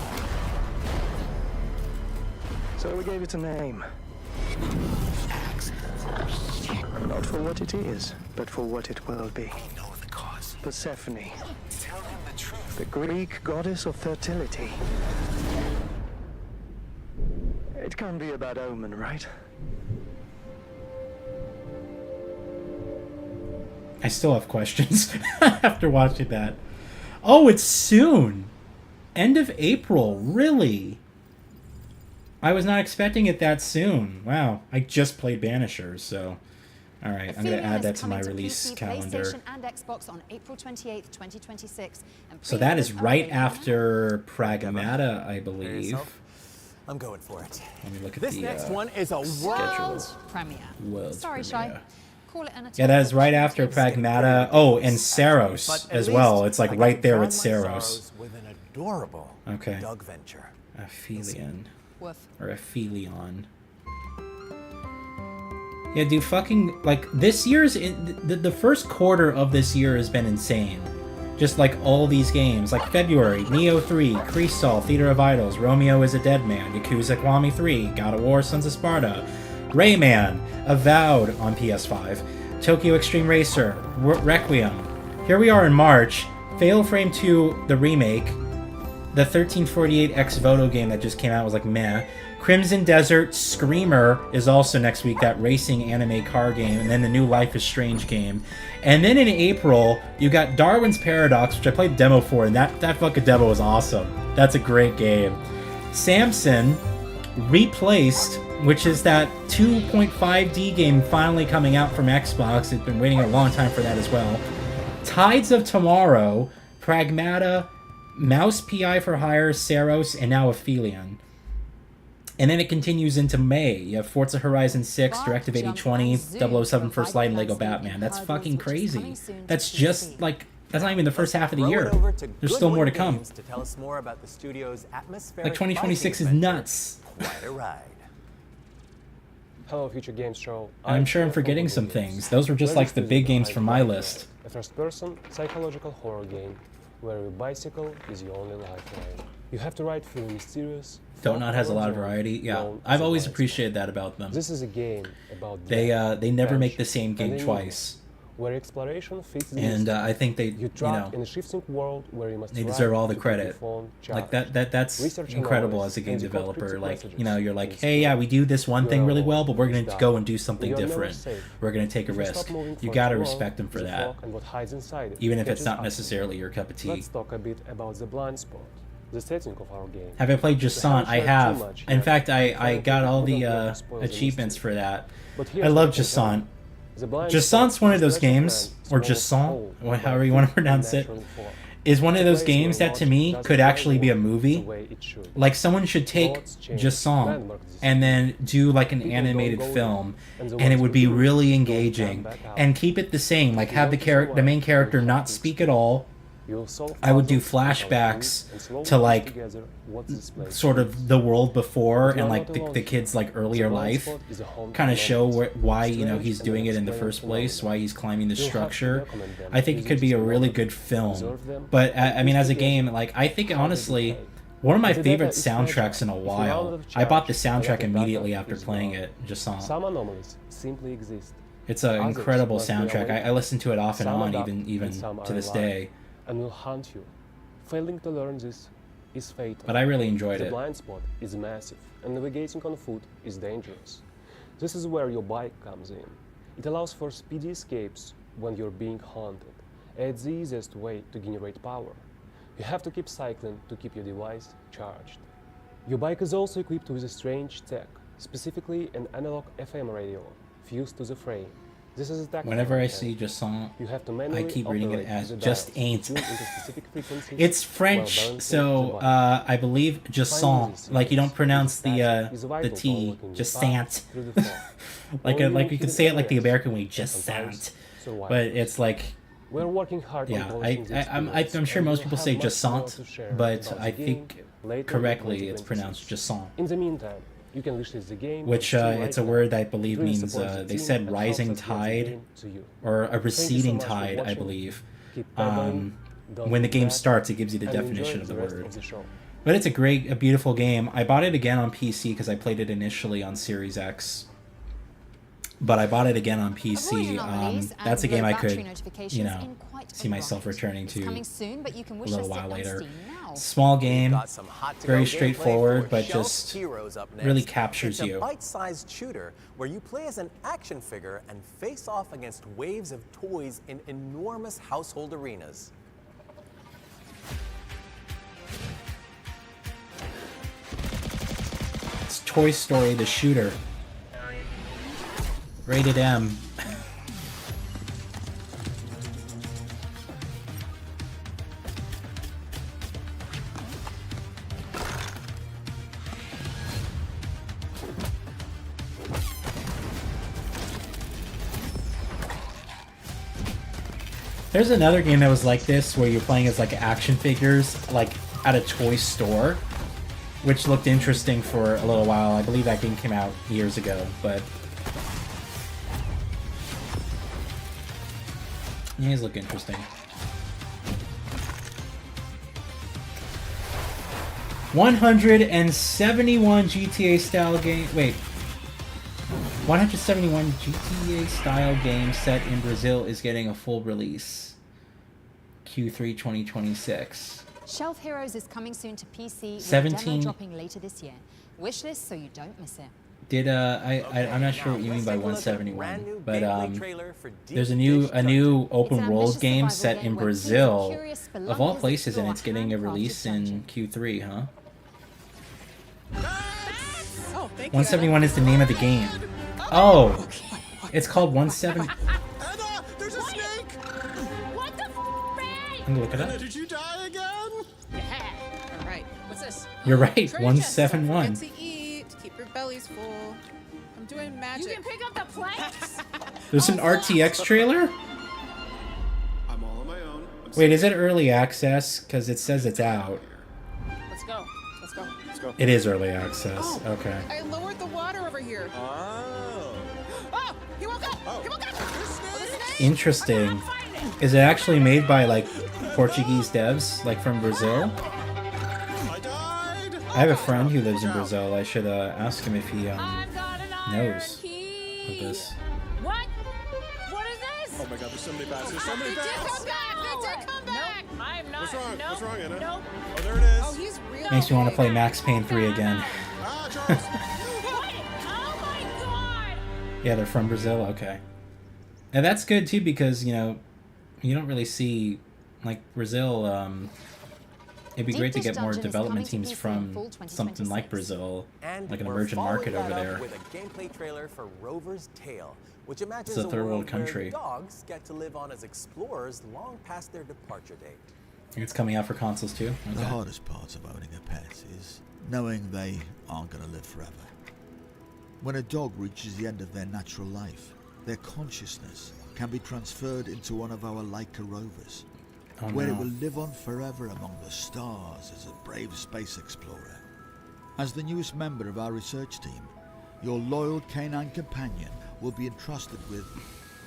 So we gave it a name. Not for what it is, but for what it will be. Persephone. Tell him the truth. The Greek goddess of fertility. It can't be a bad omen, right? I still have questions after watching that. Oh, it's soon. End of April. Really? I was not expecting it that soon. Wow. I just played Banishers, so... Alright, I'm going to add that to my release calendar. PlayStation and Xbox on April 28th, 2026. So that is right after Pragmata, I believe. I'm going for it. Let me look at this the next one is a schedule. Premiere. World's Sorry, premiere. Shy. Call it an Yeah, that is right after Pragmata. Oh, and Saros as well. It's like right there with Saros. With an adorable Okay. dog venture. Aphelion. Woof. Or Aphelion. Yeah, dude, fucking, like, this year's, the first quarter of this year has been insane. Just like all these games. Like February, Neo 3, Crisol, Theater of Idols, Romeo is a Dead Man, Yakuza Kiwami 3, God of War, Sons of Sparta, Rayman, Avowed on PS5, Tokyo Extreme Racer, Requiem. Here we are in March, Fatal Frame 2, the remake, the 1348X Voto game that just came out was like meh. Crimson Desert, Screamer is also next week, that racing anime car game, and then the new Life is Strange game. And then in April, you got Darwin's Paradox, which I played demo for, and that fucking demo was awesome. That's a great game. Samson, Replaced, which is that 2.5D game finally coming out from Xbox. It's been waiting a long time for that as well. Tides of Tomorrow, Pragmata, Mouse PI for Hire, Saros, and now Aphelion. And then it continues into May. You have Forza Horizon 6, Directive 8020, 007 First Light, and Lego Batman. That's fucking crazy. That's just like, that's not even the first half of the year. There's still more to come. To tell us more about the studio's atmospheric Like 2026 is fighting nuts. adventure. Quite a ride. Hello, Future Games Show. And I'm sure I'm forgetting some things. Those were just like the big games from my list. A first-person psychological horror game where your bicycle is your only lifeline. You have to ride through mysterious. Donut has a lot of variety. Yeah, I've always appreciated that about them. This is a game about they never make the same game twice. Where exploration fits the And I think they, you know, in a shifting world where you must they deserve all the credit. Like that's incredible as a game developer. Like, you know, you're like, hey, yeah, we do this one thing really well, but we're going to go and do something different. We're going to take a risk. You got to respect them for that, even if it's not necessarily your cup of tea. Let's talk a bit about the blind spot. The setting of our game. Have I played Jasant? I have. In fact, I got all the achievements for that. I love Jasant. Jasant's one of those games, or Jasant, however you want to pronounce it, is one of those games that to me could actually be a movie. Like someone should take Jasant and then do like an animated film, and it would be really engaging, and keep it the same. Like have the main character not speak at all. I would do flashbacks to like sort of the world before and like the kid's like earlier life, kind of show why, you know, he's doing it in the first place, why he's climbing the structure. I think it could be a really good film. But I mean, as a game, like I think honestly one of my favorite soundtracks in a while. I bought the soundtrack immediately after playing it. Jasant. Some anomalies simply exist. It's an incredible soundtrack. I listen to it off and on, even to this day. And will haunt you. Failing to learn this is fatal. But I really enjoyed it. The blind spot is massive, and navigating on foot is dangerous. This is where your bike comes in. It allows for speedy escapes when you're being haunted, and it's the easiest way to generate power. You have to keep cycling to keep your device charged. Your bike is also equipped with a strange tech, specifically an analog FM radio fused to the frame. This is a whenever I see Jasant, I keep reading it as just ain't. It's French, so I believe Jasant, like you don't pronounce the T, Jasant. like you could say it like the American way, Jasant. But it's like We're working hard on polishing the experience, I'm sure and most we'll people have say much more Jassant, to share but about I the game think later in correctly it's 2026. pronounced Jassant. In the meantime, you can wishlist the game. Which it's a word I believe means they said rising tide or a receding tide, I believe. When the game starts, it gives you the definition of the word. But it's a beautiful game. I bought it again on PC because I played it initially on Series X. But I bought it again on PC. That's a game I could, you know, see myself returning to a little while later. Small game, very straightforward, but just really captures you. It's a bite-sized shooter where you play as an action figure and face off against waves of toys in enormous household arenas. It's Toy Story the Shooter. Rated M. There's another game that was like this, where you're playing as like action figures, like at a toy store, which looked interesting for a little while. I believe that game came out years ago, but these look interesting. 171 GTA style game. Wait. 171 GTA style game set in Brazil is getting a full release. Q3 2026. Shelf Heroes is coming soon to PC, with 17 demo dropping later this year. Wishlist so you don't miss it. Did I'm not sure what you mean by 171, but there's a new open world game set in Brazil, of all places, and it's getting a release in Q3, huh? 171 is the name of the game. Oh, it's called 170. Anna, there's a snake! What the f***? I'm gonna look it up. Anna, did you die again? Yeah. All right. What's this? You're right, Treasure chest. 171. Don't forget to eat. Keep your bellies full. I'm doing magic. You can pick up the planks. There's an RTX trailer? I'm all on my own. Wait, is it early access? Because it says it's out. Let's go. Let's go. Let's go. It is early access. Okay. I lowered the water over here. Oh. Oh, he woke up. Oh. He woke up. Interesting. Is it actually made by like Portuguese devs, like from Brazil? I have a friend who lives in Brazil. I should ask him if he knows of this. What? What is this? Oh my god, there's so many bats. There's so many bats. Come back. They did come back. Nope, I'm not. What's wrong? Nope. What's wrong, Anna? Nope. Oh, there it is. Oh, he's real. Makes me want to play Max Payne 3 again. Ah, Charles. Oh my god. Yeah, they're from Brazil. Okay. And that's good too, because you know, you don't really see like Brazil. It'd be great to get more development teams from something like Brazil, And like an we're emergent following market over that up there. with a gameplay trailer for Rover's Tale, which imagines It's a third world world country. where dogs get to live on as explorers long past their departure date. It's coming out for consoles too. The Okay. hardest part of owning a pet is knowing they aren't going to live forever. When a dog reaches the end of their natural life, their consciousness can be transferred into one of our Leica rovers, Oh, where no. it will live on forever among the stars as a brave space explorer. As the newest member of our research team, your loyal canine companion will be entrusted with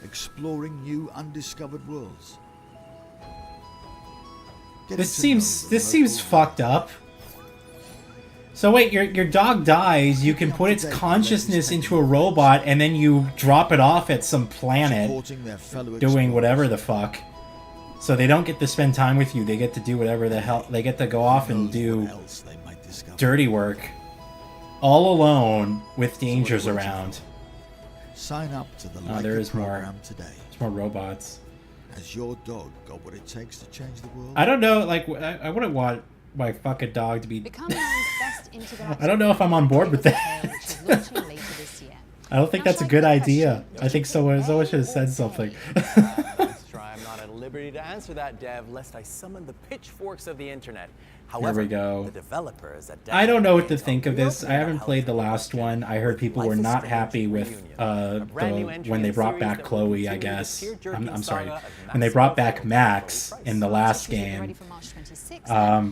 exploring new undiscovered worlds. This seems fucked up. So wait, your dog dies, you can put its consciousness into a robot, and then you drop it off at some planet doing whatever the fuck. So they don't get to spend time with you, they get to do whatever the hell, they get to go off and do dirty work all alone with dangers around. Sign up to the Oh, there Leica is more. program today. There's more robots. Has your dog got what it takes to change the world? I don't know, like, I wouldn't want my fucking dog to be... Become man's best intergalactic I don't know if I'm on board with that. which is launching later this year. I don't think that's a good idea. I think someone should have said something. I'm not at liberty to answer that, Dev, lest I summon the pitchforks of the internet. Here However, we go. the developers at I don't know what to Games think of this. I reopening haven't that played the health last one. I heard people were Life is not Strange happy with Reunion, brand new entry when in they the brought series back that will Chloe, I continue the guess. tear-jerking I'm sorry. saga of When they Max brought back Payne. Max in the last game,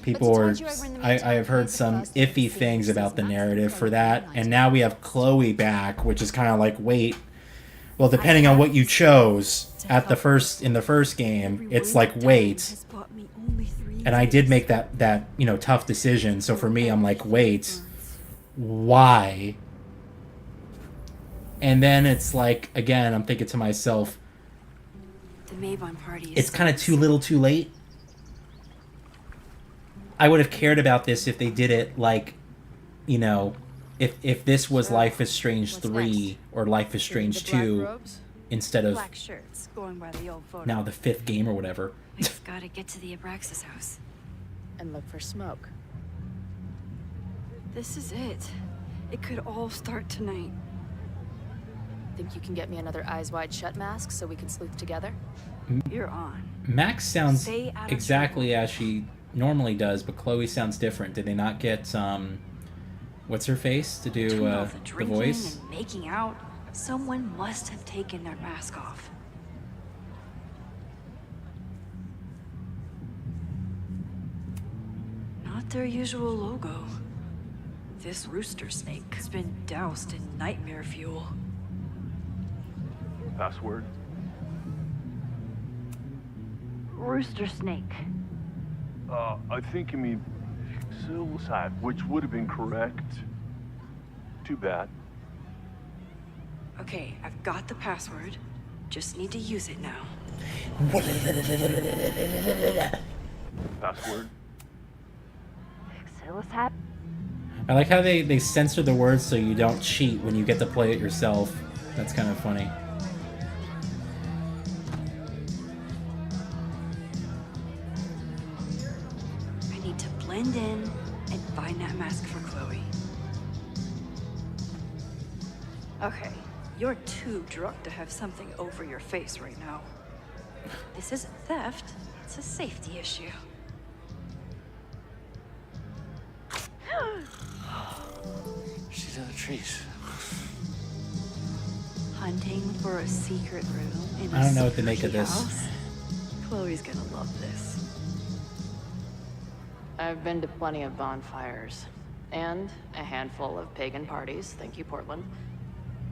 people were... I have heard some iffy things about the narrative for that. And now we have Chloe back, which is kind of like, wait... Well, depending on what you chose in the first game, it's like, wait... And I did make that tough decision. So for me, I'm like, wait, why? And then it's like, again, I'm thinking to myself, The Maybon party it's kind of too little too late. I would have cared about this if they did it like, if this was Life is Strange 3 or Life is Strange 2 instead of black shirts going by the old photo. now the 5th game or whatever. We just gotta get to the Abraxas house And look for smoke. This is it. It could all start tonight. Think you can get me another eyes wide shut mask so we can sleuth together? You're on. Max sounds Stay out of exactly as she normally does, but Chloe sounds different. Did they not get what's her face to do Between all the drinking voice? and making out, someone must have taken their mask off. Not their usual logo. This rooster snake has been doused in nightmare fuel. Password? Rooster snake. I think you mean Sil's hat, which would have been correct. Too bad. Okay, I've got the password. Just need to use it now. Password? Xylis hat? I like how they censor the words so you don't cheat when you get to play it yourself. That's kind of funny. I need to blend in and find that mask for Chloe. Okay, you're too drunk to have something over your face right now. This isn't theft, it's a safety issue. She's in the trees. Hunting for a secret room in I don't know what to make of this. house? Chloe's gonna love this. I've been to plenty of bonfires. And a handful of pagan parties, thank you, Portland.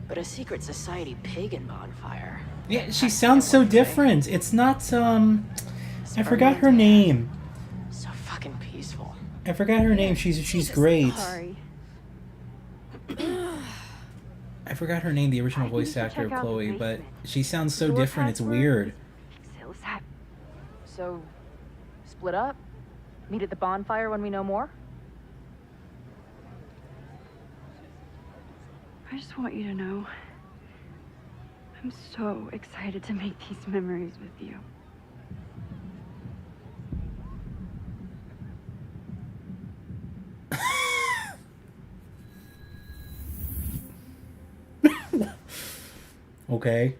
But a secret society pagan bonfire. Yeah, she sounds so different. It's not I forgot her name. So fucking peaceful. I forgot her name. She's great. Sorry. I forgot her name, the original voice actor of check out the Chloe, but basement. she sounds so Your different. It's password? weird. Xylis hat. So, split up? Meet at the bonfire when we know more? I just want you to know, I'm so excited to make these memories with you. Okay.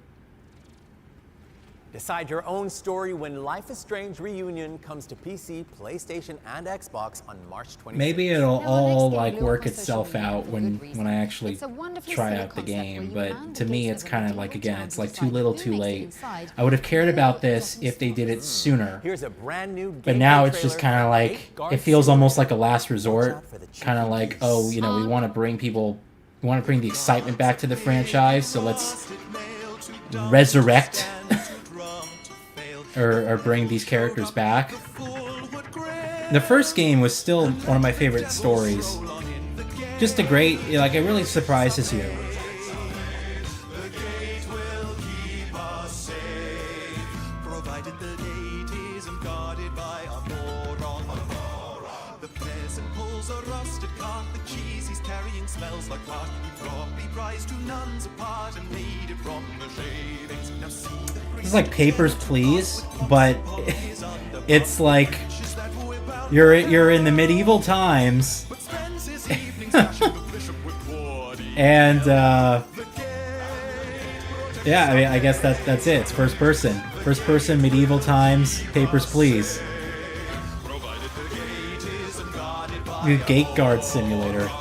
Decide your own story when Life is Strange Reunion comes to PC, PlayStation, and Xbox on March 26th. Maybe it'll Now, all the next like thing, work look on itself social media out for when good reason. I actually It's a wonderfully try silly out the concept where game, you but land to the me gates it's of a kind of little like, again, town it's to like too decide little who too makes it late. inside. I would have cared about Who this if they did it sooner. Here's a brand new But gameplay now it's just trailer kind of for like, Eight it Guard feels Simulator. almost like a last resort. Watch out for the Kind of like, oh, you know, we want to bring people, we want to bring the excitement back to the franchise, so let's resurrect or bring these characters back. The first game was still one of my favorite stories. Just a great, like, it really surprises you. Provided the gate isn't guarded by a moron. The peasant pulls a rusted cart, the cheese he's carrying smells like rot. He brought me prize to nuns apart and made it from the shavings. Now see the It's like Papers, Please, but it's like you're in the medieval times, and yeah, I mean, I guess that's it. It's first person First person, medieval times, papers, please. Gate guard simulator.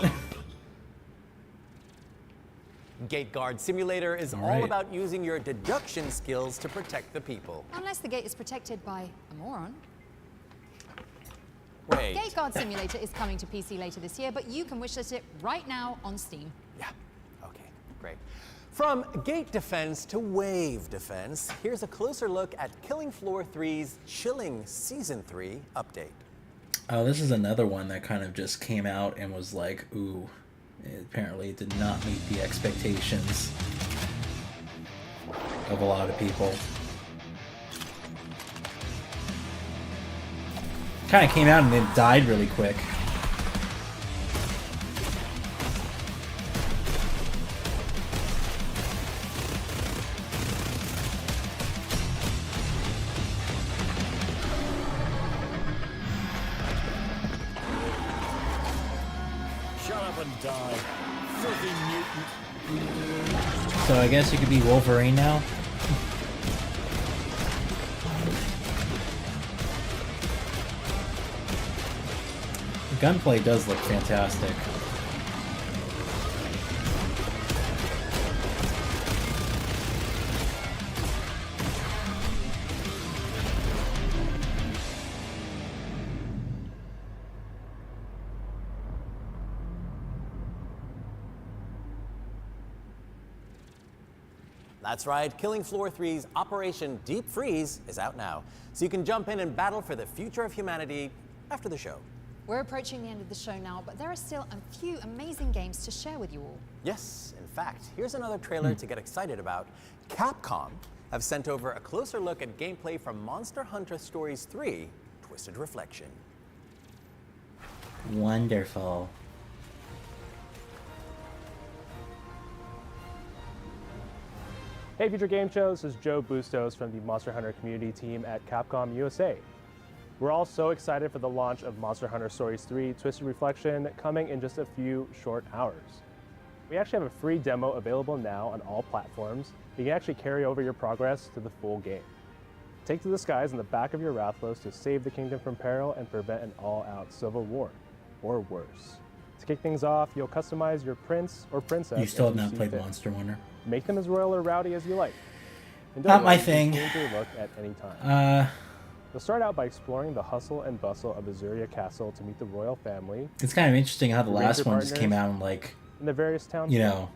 Gate Guard Simulator is all right. about using your deduction skills to protect the people. Unless the gate is protected by a moron. Wait. Gate Guard Simulator is coming to PC later this year, but you can wishlist it right now on Steam. Yeah, okay, great. From gate defense to wave defense, here's a closer look at Killing Floor 3's chilling Season 3 update. Oh, this is another one that kind of just came out and was like, ooh. Apparently it did not meet the expectations of a lot of people. Kind of came out and then died really quick. Shut up and die. Filthy mutant. So I guess you could be Wolverine now? The gunplay does look fantastic. That's right, Killing Floor 3's Operation Deep Freeze is out now, so you can jump in and battle for the future of humanity after the show. We're approaching the end of the show now, but there are still a few amazing games to share with you all. Yes, in fact, here's another trailer to get excited about. Capcom have sent over a closer look at gameplay from Monster Hunter Stories 3, Twisted Reflection. Wonderful. Hey Future Game Show, this is Joe Bustos from the Monster Hunter community team at Capcom USA. We're all so excited for the launch of Monster Hunter Stories 3 Twisted Reflection coming in just a few short hours. We actually have a free demo available now on all platforms. You can actually carry over your progress to the full game. Take to the skies in the back of your Rathlos to save the kingdom from peril and prevent an all-out civil war, or worse. To kick things off, you'll customize your prince or princess. You still have as not see played fit. Monster Hunter. Make them as royal or rowdy as you like. And Not my worry, thing. you can change your look at any time. You'll start out by exploring the hustle and bustle of Azuria Castle to meet the royal family. It's kind of interesting how the your last ranger one just came partners, out and like, and the various towns. you know,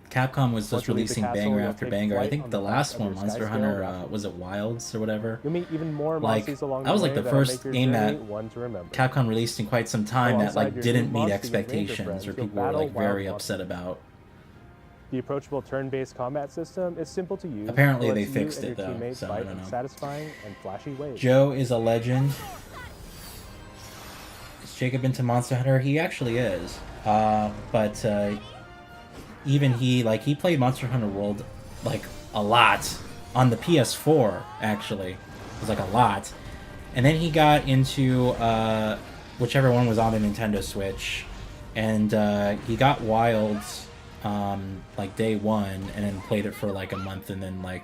Capcom was Once just you leave the releasing castle, banger you'll after take banger. I flight think on the the back last of one, your Monster Skyscale Hunter, raft. was it Wilds or whatever? You'll meet even more Like, monsters along that was the like way the that'll first make your game journey that one to remember. Capcom released in quite some time that Alongside like your didn't new meet monster, your ranger expectations, friends, or you'll people were battle like very wild upset about. The approachable turn-based combat system is simple to use. Apparently It they lets you fixed and it, your though, teammates so I fight don't in know. satisfying and flashy ways. Joe is a legend. Is Jacob into Monster Hunter? He actually is. But even he played Monster Hunter World like a lot on the PS4. Actually, it was like a lot, and then he got into whichever one was on the Nintendo Switch, and he got Wilds like day one, and then played it for like a month, and then like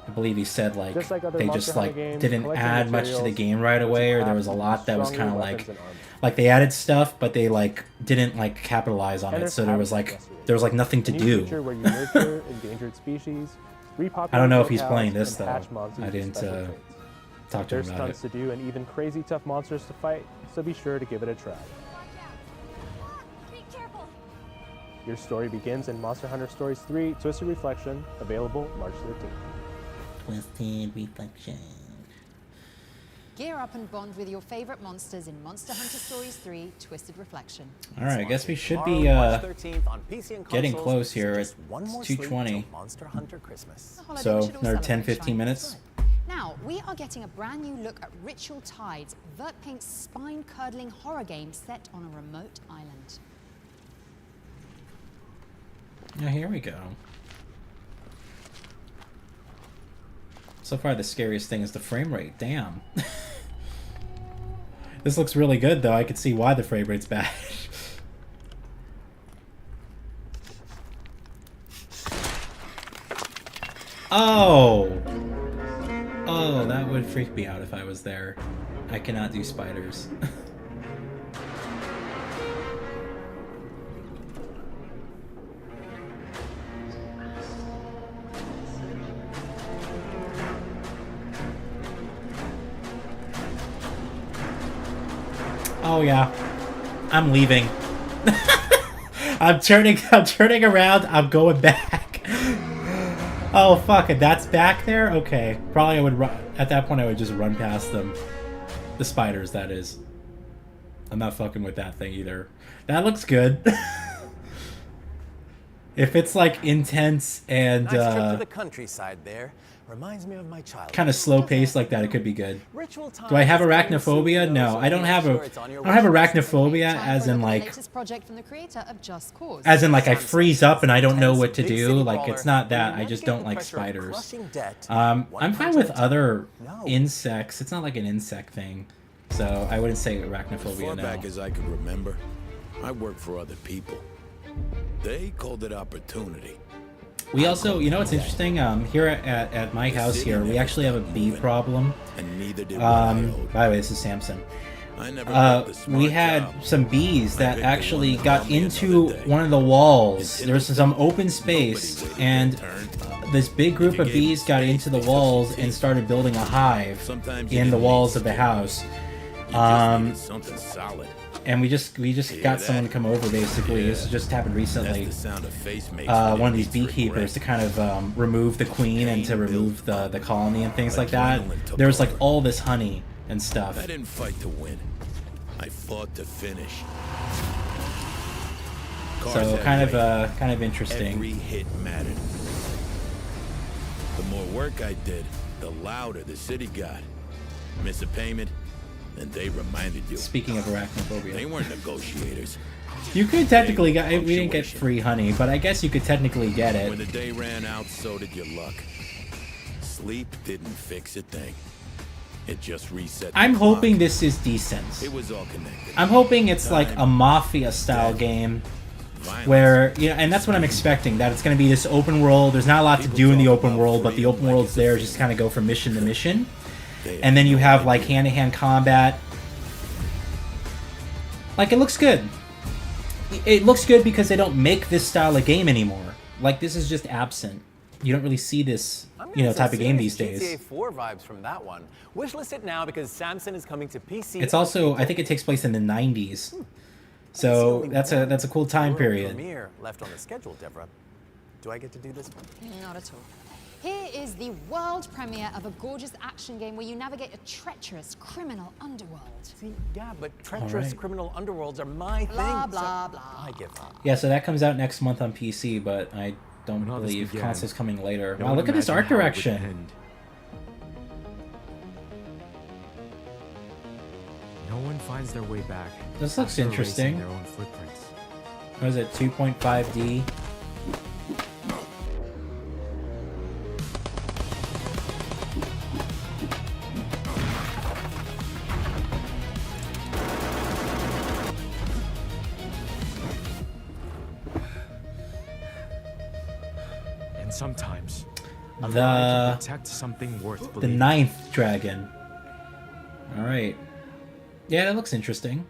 I believe he said like Just like other they Monster just Hunter like games, didn't collecting add much to the materials game right lets you away, or there craft was a lot that was stronger kind of weapons and armor. like they added stuff, but they like didn't like capitalize on And it, there's so there was habitat like nothing to a new do. feature where you nurture endangered species, repopulate I don't know if he's locales, playing this and though. hatch monsters I with didn't special traits. talk to him There's about tons it. to do and even crazy tough monsters to fight, so be sure to give it a try. Your story begins in Monster Hunter Stories 3 Twisted Reflection, available March 13th. Twisted Reflection. Gear up and bond with your favorite monsters in Monster Hunter Stories 3 Twisted Reflection. All right, I guess we should Tomorrow, be March 13th on PC and getting consoles, close so here at just one more sleep 2:20. till Monster Hunter Christmas. The holiday So we should all another 10, celebrate, 15 right? minutes. Now, we are getting a brand new look at Ritual Tides, Vertpaint's spine-curdling horror game set on a remote island. Yeah, here we go. So far, the scariest thing is the frame rate. Damn. This looks really good, though. I could see why the frame rate's bad. Oh! would freak me out if I was there. I cannot do spiders. Oh yeah, I'm leaving. I'm turning around. I'm going back. Oh fuck it, that's back there. Okay, probably I would run. At that point, I would just run past them. The spiders, that is. I'm not fucking with that thing either. That looks good. If it's like intense and Nice trip to the countryside there. Reminds me of my childhood. kind of slow paced like that, it could be good. Ritual time Do I have is arachnophobia? soon, No, so I don't have make a. sure it's on your I don't have wish list. arachnophobia, Time as for a in look at the like, latest project from the creator of Just Cause. as in like I freeze up and I don't know what to Big do. city Like brawler, it's not where you that. I never just get don't the like pressure of spiders. crushing debt, I'm one fine punch with at a time. other No. insects. It's not like an insect thing, so I wouldn't say As far arachnophobia. No. back as I could remember, I worked for other people. They called it opportunity. We also, you know what's interesting? Here at my house here, we actually have a bee problem. And neither did what I owed. By the way, this is Samson. I never got the smart We had job. some bees that picked the actually one that got bought me into another day. one of the walls. There was some open space, and this big group of bees got into the walls and started building a hive in the walls of the house. Something solid. And we just got someone to come over. Basically, this just happened recently. That's the sound a face makes One of these beekeepers to kind of remove the queen and to remove the colony and things like that. There was like all this honey and stuff. I didn't fight to win. I fought to finish. Cars So that kind of way. interesting. Every hit mattered. The more work I did, the louder the city got. Miss a payment, and they reminded you. Speaking of arachnophobia, They weren't negotiators. you could technically get. We didn't get free honey, but I guess you could technically get When it. the day ran out, so did your luck. Sleep didn't fix a thing. It just reset. the I'm clock. hoping this is decent. It was all connected. I'm hoping it's like a mafia style game. Where, you know, and that's what I'm expecting, that it's going to be this open world. There's not a lot to do in the open world, but the open world's there just kind of go from mission to mission. And then you have like hand-to-hand combat. Like, it looks good. It looks good because they don't make this style of game anymore. Like, this is just absent. You don't really see this, you know, type of game these days. GTA 4 vibes from that one. Wishlist it now because Samson is coming to PC. It's also, I think it takes place in the 90s. So that's a cool time period. Premiere left on the schedule, Deborah. Do I get to do this one? Not at all. Here is the world premiere of a gorgeous action game where you navigate a treacherous criminal underworld. See, yeah, but treacherous Alright. criminal underworlds are my Blah, thing. blah, so blah. I give up. Yeah, so that comes out next month on PC, but I don't When all this believe began, console's coming later. no Wow, one look at this art imagined how it would direction. end. No one finds their way back. This looks after erasing interesting. Their own footprints. What is it, 2.5D? And sometimes, a lie The can protect something worth the believing. 9th dragon. Alright. Yeah, that looks interesting.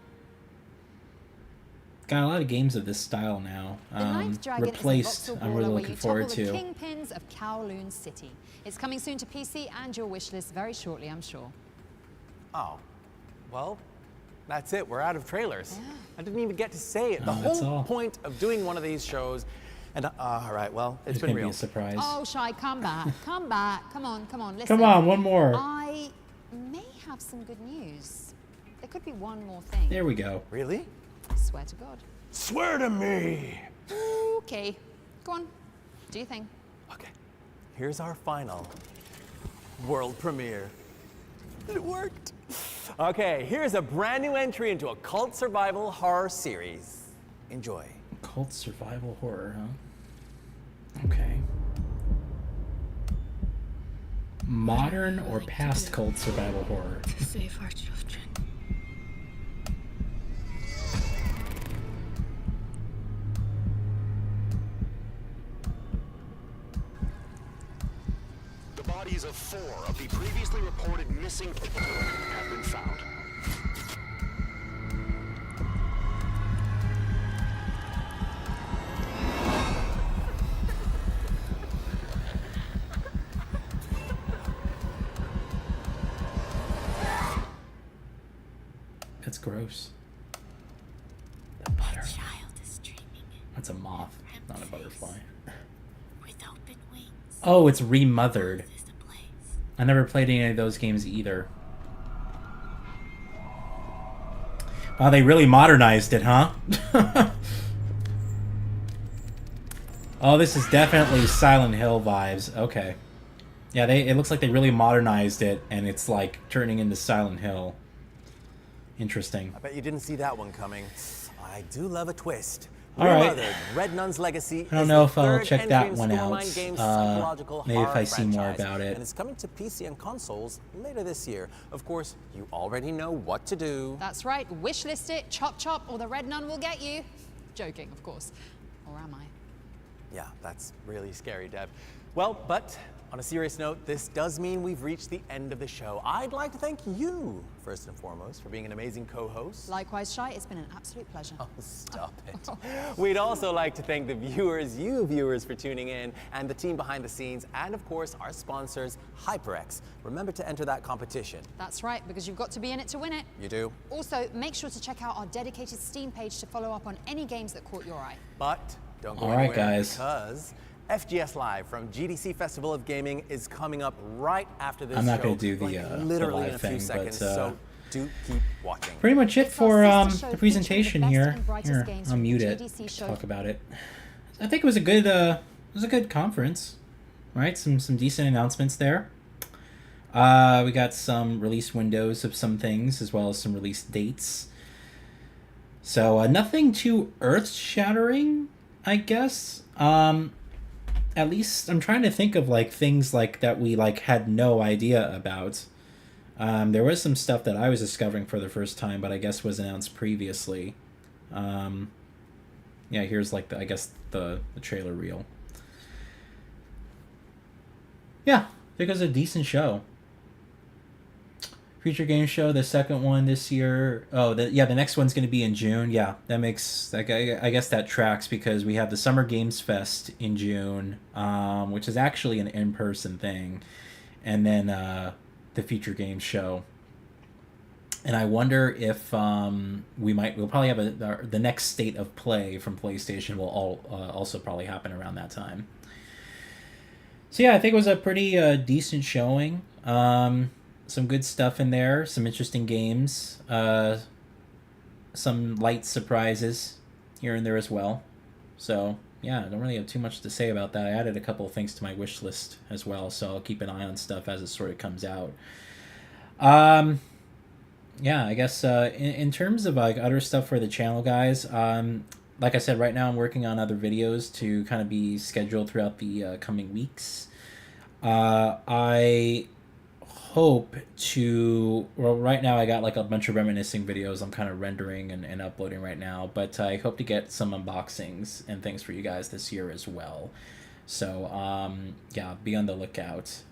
Got a lot of games of this style now. The Ninth Dragon Replaced, is a voxel I'm really brawler where looking you forward topple to. the kingpins of Kowloon City. It's coming soon to PC and your wishlist very shortly, I'm sure. Oh, well, that's it. We're out of trailers. I didn't even get to say it. The Oh, that's whole all. point of doing one of these shows, and all right, well, it's It's been gonna real. be a surprise. Oh, Shy, come back. Come back. Come on, come on. Listen. Come on, one more. I may have some good news. There could be one more thing. There we go. Really? I swear to God. Swear to me. Okay. Go on. Do your thing. Okay. Here's our final world premiere. It worked. Okay, here's a brand new entry into a cult survival horror series. Enjoy. Cult survival horror, huh? Okay. Modern or past cult survival horror? To save our children. bodies of 4 of the previously reported missing have been found. That's gross. The butterfly. That's a moth, not a butterfly. Oh, it's remothered. I never played any of those games either. Wow, they really modernized it, huh? Oh, this is definitely Silent Hill vibes. Okay. Yeah, it looks like they really modernized it, and it's like turning into Silent Hill. Interesting. I bet you didn't see that one coming. I do love a twist. All right. Remothered, Red Nun's Legacy I don't is know the if I'll third check entry that in one Stormline out. Games' psychological Maybe if horror I see more franchise, about it. And it's coming to PC and consoles later this year. Of course, you already know what to do. That's right. Wishlist it, chop chop, or the Red Nun will get you. Joking, of course. Or am I? Yeah, that's really scary, Deb. Well, but on a serious note, this does mean we've reached the end of the show. I'd like to thank you, first and foremost, for being an amazing co-host. Likewise, Shai, it's been an absolute pleasure. Oh, stop it. We'd also like to thank the viewers, you viewers, for tuning in, and the team behind the scenes, and of course, our sponsors, HyperX. Remember to enter that competition. That's right, because you've got to be in it to win it. You do. Also, make sure to check out our dedicated Steam page to follow up on any games that caught your eye. But don't go All right, anywhere, guys. because FGS Live from GDC Festival of Gaming is coming up right after this I'm not show, going to do like the literally live in a few thing, seconds, but so do keep watching. pretty much it for the presentation here. Here, games I'll from mute it. GDC show. Talk about it. I think it was a good conference, right? Some decent announcements there. We got some release windows of some things as well as some release dates. So nothing too earth-shattering, I guess. At least I'm trying to think of like things like that we like had no idea about. There was some stuff that I was discovering for the first time, but I guess was announced previously. Yeah, here's like the trailer reel. Yeah, I think it was a decent show. Future Game Show, the second one this year. Oh, the next one's going to be in June. Yeah, that makes, I guess that tracks because we have the Summer Games Fest in June, which is actually an in-person thing, and then the Future Games Show. And I wonder if we'll probably have the next State of Play from PlayStation will also probably happen around that time. So yeah, I think it was a pretty decent showing. Some good stuff in there, some interesting games, some light surprises here and there as well. So yeah, I don't really have too much to say about that. I added a couple of things to my wish list as well, so I'll keep an eye on stuff as it sort of comes out. Yeah, I guess in terms of like other stuff for the channel, guys, like I said, right now I'm working on other videos to kind of be scheduled throughout the coming weeks. I hope to, well, right now I got like a bunch of reminiscing videos I'm kind of rendering and uploading right now, but I hope to get some unboxings and things for you guys this year as well. So yeah, be on the lookout.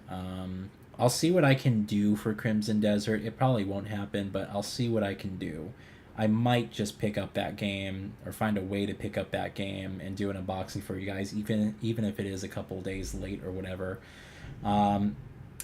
I'll see what I can do for Crimson Desert. It probably won't happen, but I'll see what I can do. I might just pick up that game or find a way to pick up that game and do an unboxing for you guys, even if it is a couple days late or whatever.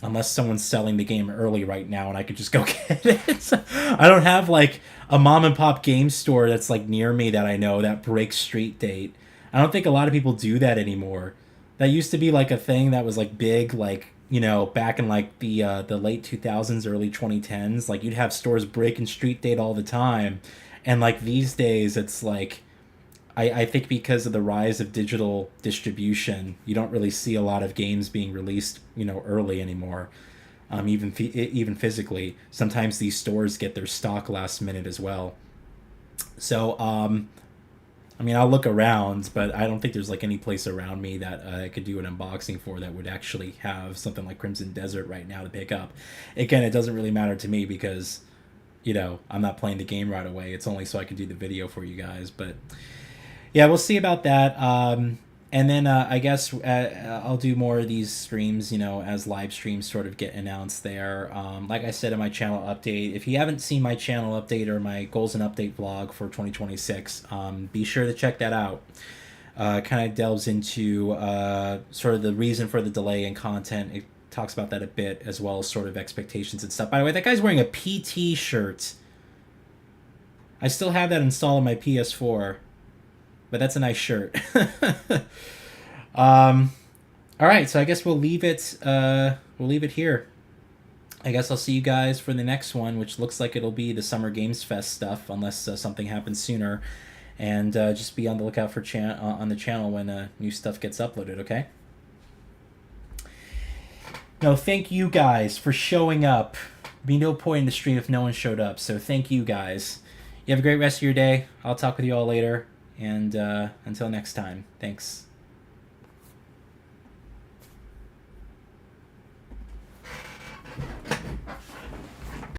Unless someone's selling the game early right now and I could just go get it. I don't have like a mom and pop game store that's like near me that I know that breaks street date. I don't think a lot of people do that anymore. That used to be like a thing that was like big, like, you know, back in like the late 2000s, early 2010s. Like you'd have stores breaking street date all the time. And like these days it's like, I think because of the rise of digital distribution, you don't really see a lot of games being released, you know, early anymore. Even physically, sometimes these stores get their stock last minute as well. So, I mean, I'll look around, but I don't think there's like any place around me that I could do an unboxing for that would actually have something like Crimson Desert right now to pick up. Again, it doesn't really matter to me because, you know, I'm not playing the game right away. It's only so I can do the video for you guys, but yeah, we'll see about that. And then I guess I'll do more of these streams, you know, as live streams sort of get announced there. Like I said in my channel update, if you haven't seen my channel update or my goals and update vlog for 2026, be sure to check that out. Kind of delves into sort of the reason for the delay in content. It talks about that a bit, as well as sort of expectations and stuff. By the way, that guy's wearing a PT shirt. I still have that installed on my PS4, but that's a nice shirt. All right, so I guess we'll leave it here. I guess I'll see you guys for the next one, which looks like it'll be the Summer Games Fest stuff, unless something happens sooner. And just be on the lookout for on the channel when new stuff gets uploaded, okay? No, thank you guys for showing up. Be no point in the stream if no one showed up, so thank you guys. You have a great rest of your day. I'll talk with you all later, and until next time, thanks.